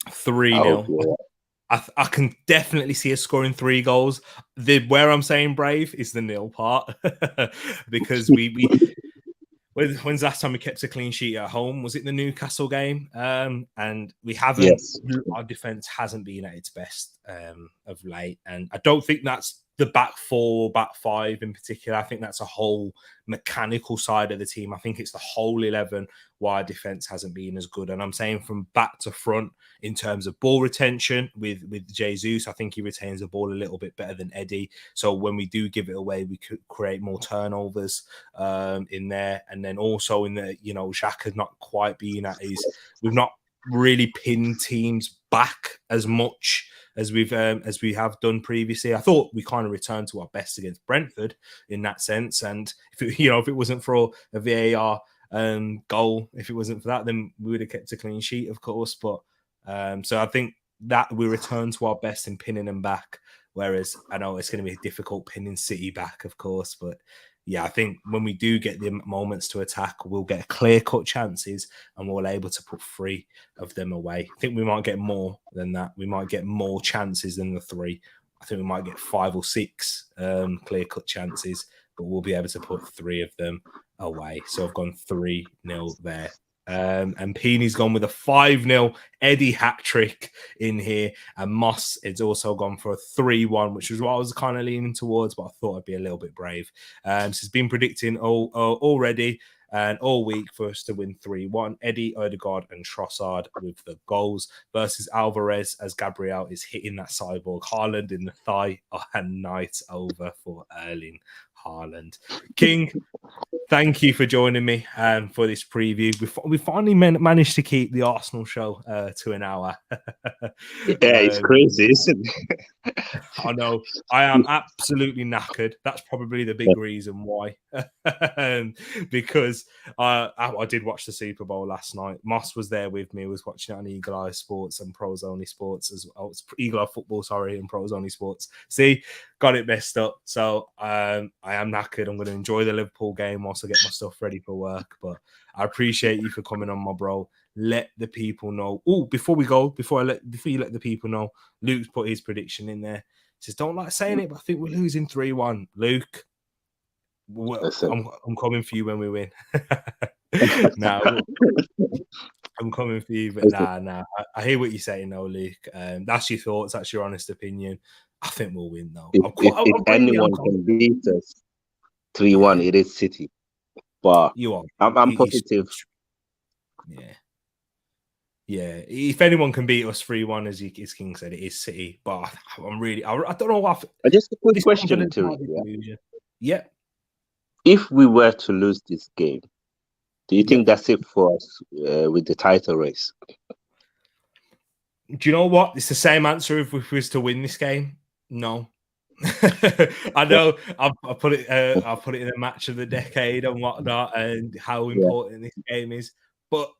3-0. I can definitely see us scoring 3 goals. Where I'm saying brave is the nil part, because when's the last time we kept a clean sheet at home? Was it the Newcastle game? And we haven't. Yes. Our defense hasn't been at its best of late, and I don't think that's the back 4 or back 5 in particular. I think that's a whole mechanical side of the team. I think it's the whole 11 why defense hasn't been as good. And I'm saying from back to front in terms of ball retention with Jesus, I think he retains the ball a little bit better than Eddie. So when we do give it away, we could create more turnovers in there. And then also in the, you know, Xhaka's not quite being at his, we've not really pinned teams back as much as we have done previously. I thought we kind of returned to our best against Brentford in that sense. And if it wasn't for a VAR goal, if it wasn't for that, then we would have kept a clean sheet, of course. But so I think that we returned to our best in pinning them back Whereas I know it's going to be difficult pinning City back, of course, but yeah, I think when we do get the moments to attack, we'll get clear-cut chances and we'll able to put 3 of them away. I think we might get more than that. We might get more chances than the 3. I think we might get 5 or 6 clear-cut chances, but we'll be able to put 3 of them away. So I've gone 3-0 there. And Peeny's gone with a 5-0 Eddie hat trick in here. And Moss has also gone for a 3-1, which is what I was kind of leaning towards, but I thought I'd be a little bit brave. So he's been predicting already and all week for us to win 3-1. Eddie, Odegaard, and Trossard with the goals versus Alvarez as Gabriel is hitting that cyborg. Haaland in the thigh, and night over for Erling Haaland. King, thank you for joining me for this preview. We finally managed to keep the Arsenal show to an hour. Yeah, it's crazy, isn't it? I know. I am absolutely knackered. That's probably the big reason why. Because I did watch the Super Bowl last night. Moss was there with me. Was watching it on Eagle Eye Sports and Pros Only Sports as well. It's Eagle Eye Football, sorry, and Pros Only Sports. See, got it messed up. So I am knackered. I'm going to enjoy the Liverpool game whilst I get my stuff ready for work. But I appreciate you for coming on, my bro. Let the people know. Oh, before you let the people know, Luke's put his prediction in there. He says, don't like saying it, but I think we're losing 3-1. Luke, I'm coming for you when we win. Now, I'm coming for you, but nah. I hear what you're saying, though, Luke. That's your thoughts. That's your honest opinion. I think we'll win, though. If anyone can beat us 3-1, it is City. But you are. I'm positive. Yeah. Yeah, if anyone can beat us 3-1, as King said, it is City. But I'm really, I don't know. Just a quick question to you. Yeah. If we were to lose this game, do you think that's it for us with the title race? Do you know what? It's the same answer if we was to win this game. No. I know I put it in a match of the decade and whatnot, and how important this game is. But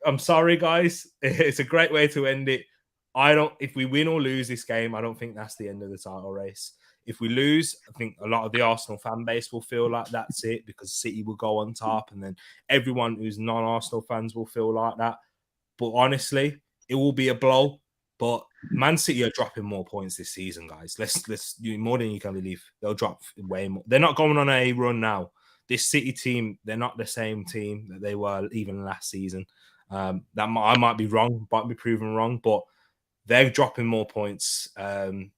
I'm sorry, guys. It's a great way to end it. If we win or lose this game, I don't think that's the end of the title race. If we lose, I think a lot of the Arsenal fan base will feel like that's it because City will go on top, and then everyone who's non-Arsenal fans will feel like that. But honestly, it will be a blow. But Man City are dropping more points this season, guys. Let's do more than you can believe. They'll drop way more. They're not going on a run now. This City team, they're not the same team that they were even last season. I might be wrong, might be proven wrong, but they're dropping more points. And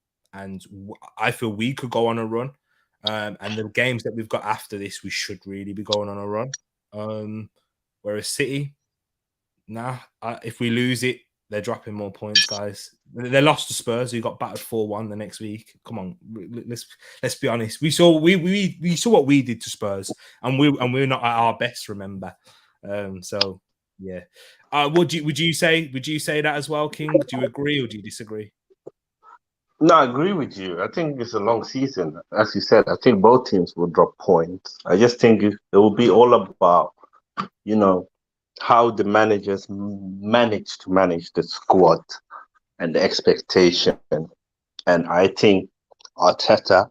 I feel we could go on a run. And the games that we've got after this, we should really be going on a run. Whereas City, if we lose it, they're dropping more points, guys. They lost to Spurs, who got battered 4-1 the next week. Come on, let's be honest. We saw what we did to Spurs, and we're not at our best. Remember, so yeah. Would you say that as well, King? Do you agree or do you disagree? No, I agree with you. I think it's a long season. As you said, I think both teams will drop points. I just think it will be all about, how the managers manage to manage the squad and the expectation. And I think Arteta,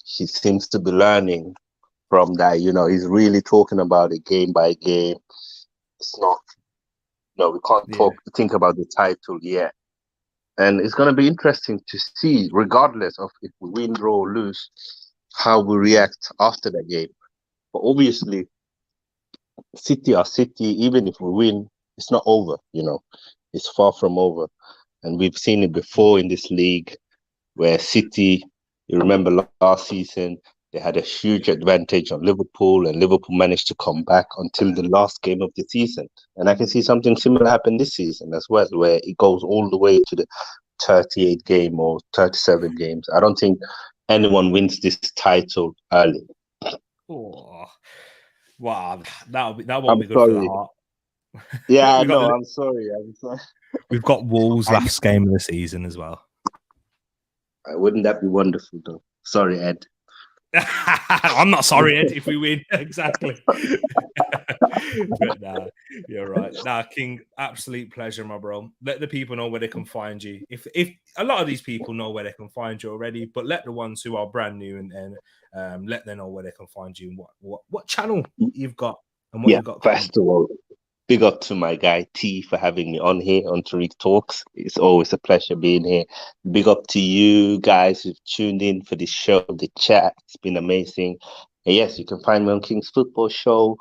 he seems to be learning from that. He's really talking about it game by game. It's not, we can't think about the title yet. And it's going to be interesting to see, regardless of if we win, draw, or lose, how we react after the game. But obviously, City are City. Even if we win, it's not over. It's far from over. And we've seen it before in this league, where City, you remember last season, they had a huge advantage on Liverpool, and Liverpool managed to come back until the last game of the season. And I can see something similar happen this season as well, where it goes all the way to the 38 game or 37 games. I don't think anyone wins this title early. Oh, wow, that won't be good for the heart. Yeah, I know. I'm sorry. We've got Wolves last game of the season as well. Wouldn't that be wonderful, though? Sorry, Ed. I'm not sorry, Ed, if we win. Exactly. But nah, you're right. Nah, King, absolute pleasure, my bro. Let the people know where they can find you. If a lot of these people know where they can find you already, but let the ones who are brand new and let them know where they can find you and what channel you've got and what Yeah, you've got coming. first of all, big up to my guy T for having me on here on Tariq Talks. It's always a pleasure being here. Big up to you guys who've tuned in for this show, the chat. It's been amazing. And yes, you can find me on King's Football Show.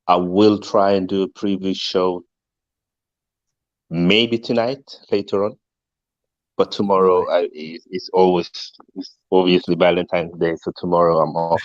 I will try and do a preview show maybe tonight, later on. But tomorrow it's obviously Valentine's Day, so tomorrow I'm off.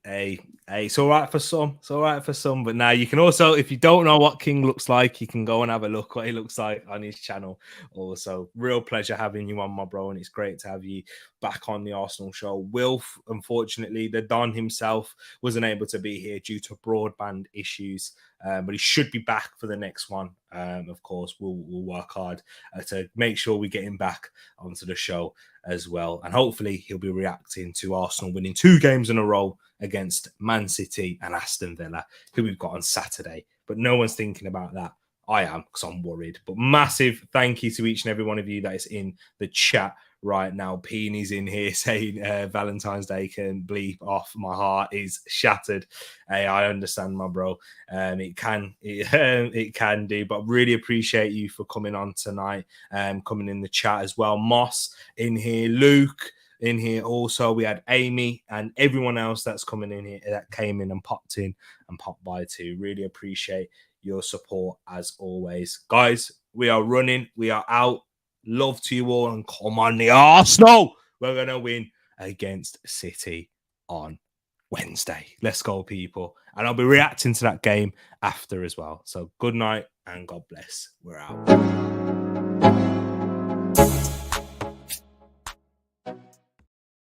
Hey, it's all right for some. It's all right for some. But now you can also, if you don't know what King looks like, you can go and have a look what he looks like on his channel. Also, real pleasure having you on, my bro, and it's great to have you back on the Arsenal show. Wilf, unfortunately, the Don himself wasn't able to be here due to broadband issues, but he should be back for the next one. Of course, we'll work hard to make sure we get him back onto the show as well. And hopefully he'll be reacting to Arsenal winning 2 games in a row against Man City and Aston Villa, who we've got on Saturday. But no one's thinking about that. I am, because I'm worried. But massive thank you to each and every one of you that is in the chat right now. Peeny's in here saying Valentine's Day can bleep off. My heart is shattered. Hey, I understand, my bro. It can do, but really appreciate you for coming on tonight, coming in the chat as well. Moss in here, Luke in here also. We had Amy and everyone else that's coming in here that came in and popped by too. Really appreciate your support as always. Guys, we are running. We are out. Love to you all, and come on the Arsenal. We're going to win against City on Wednesday. Let's go, people. And I'll be reacting to that game after as well. So good night and God bless. We're out.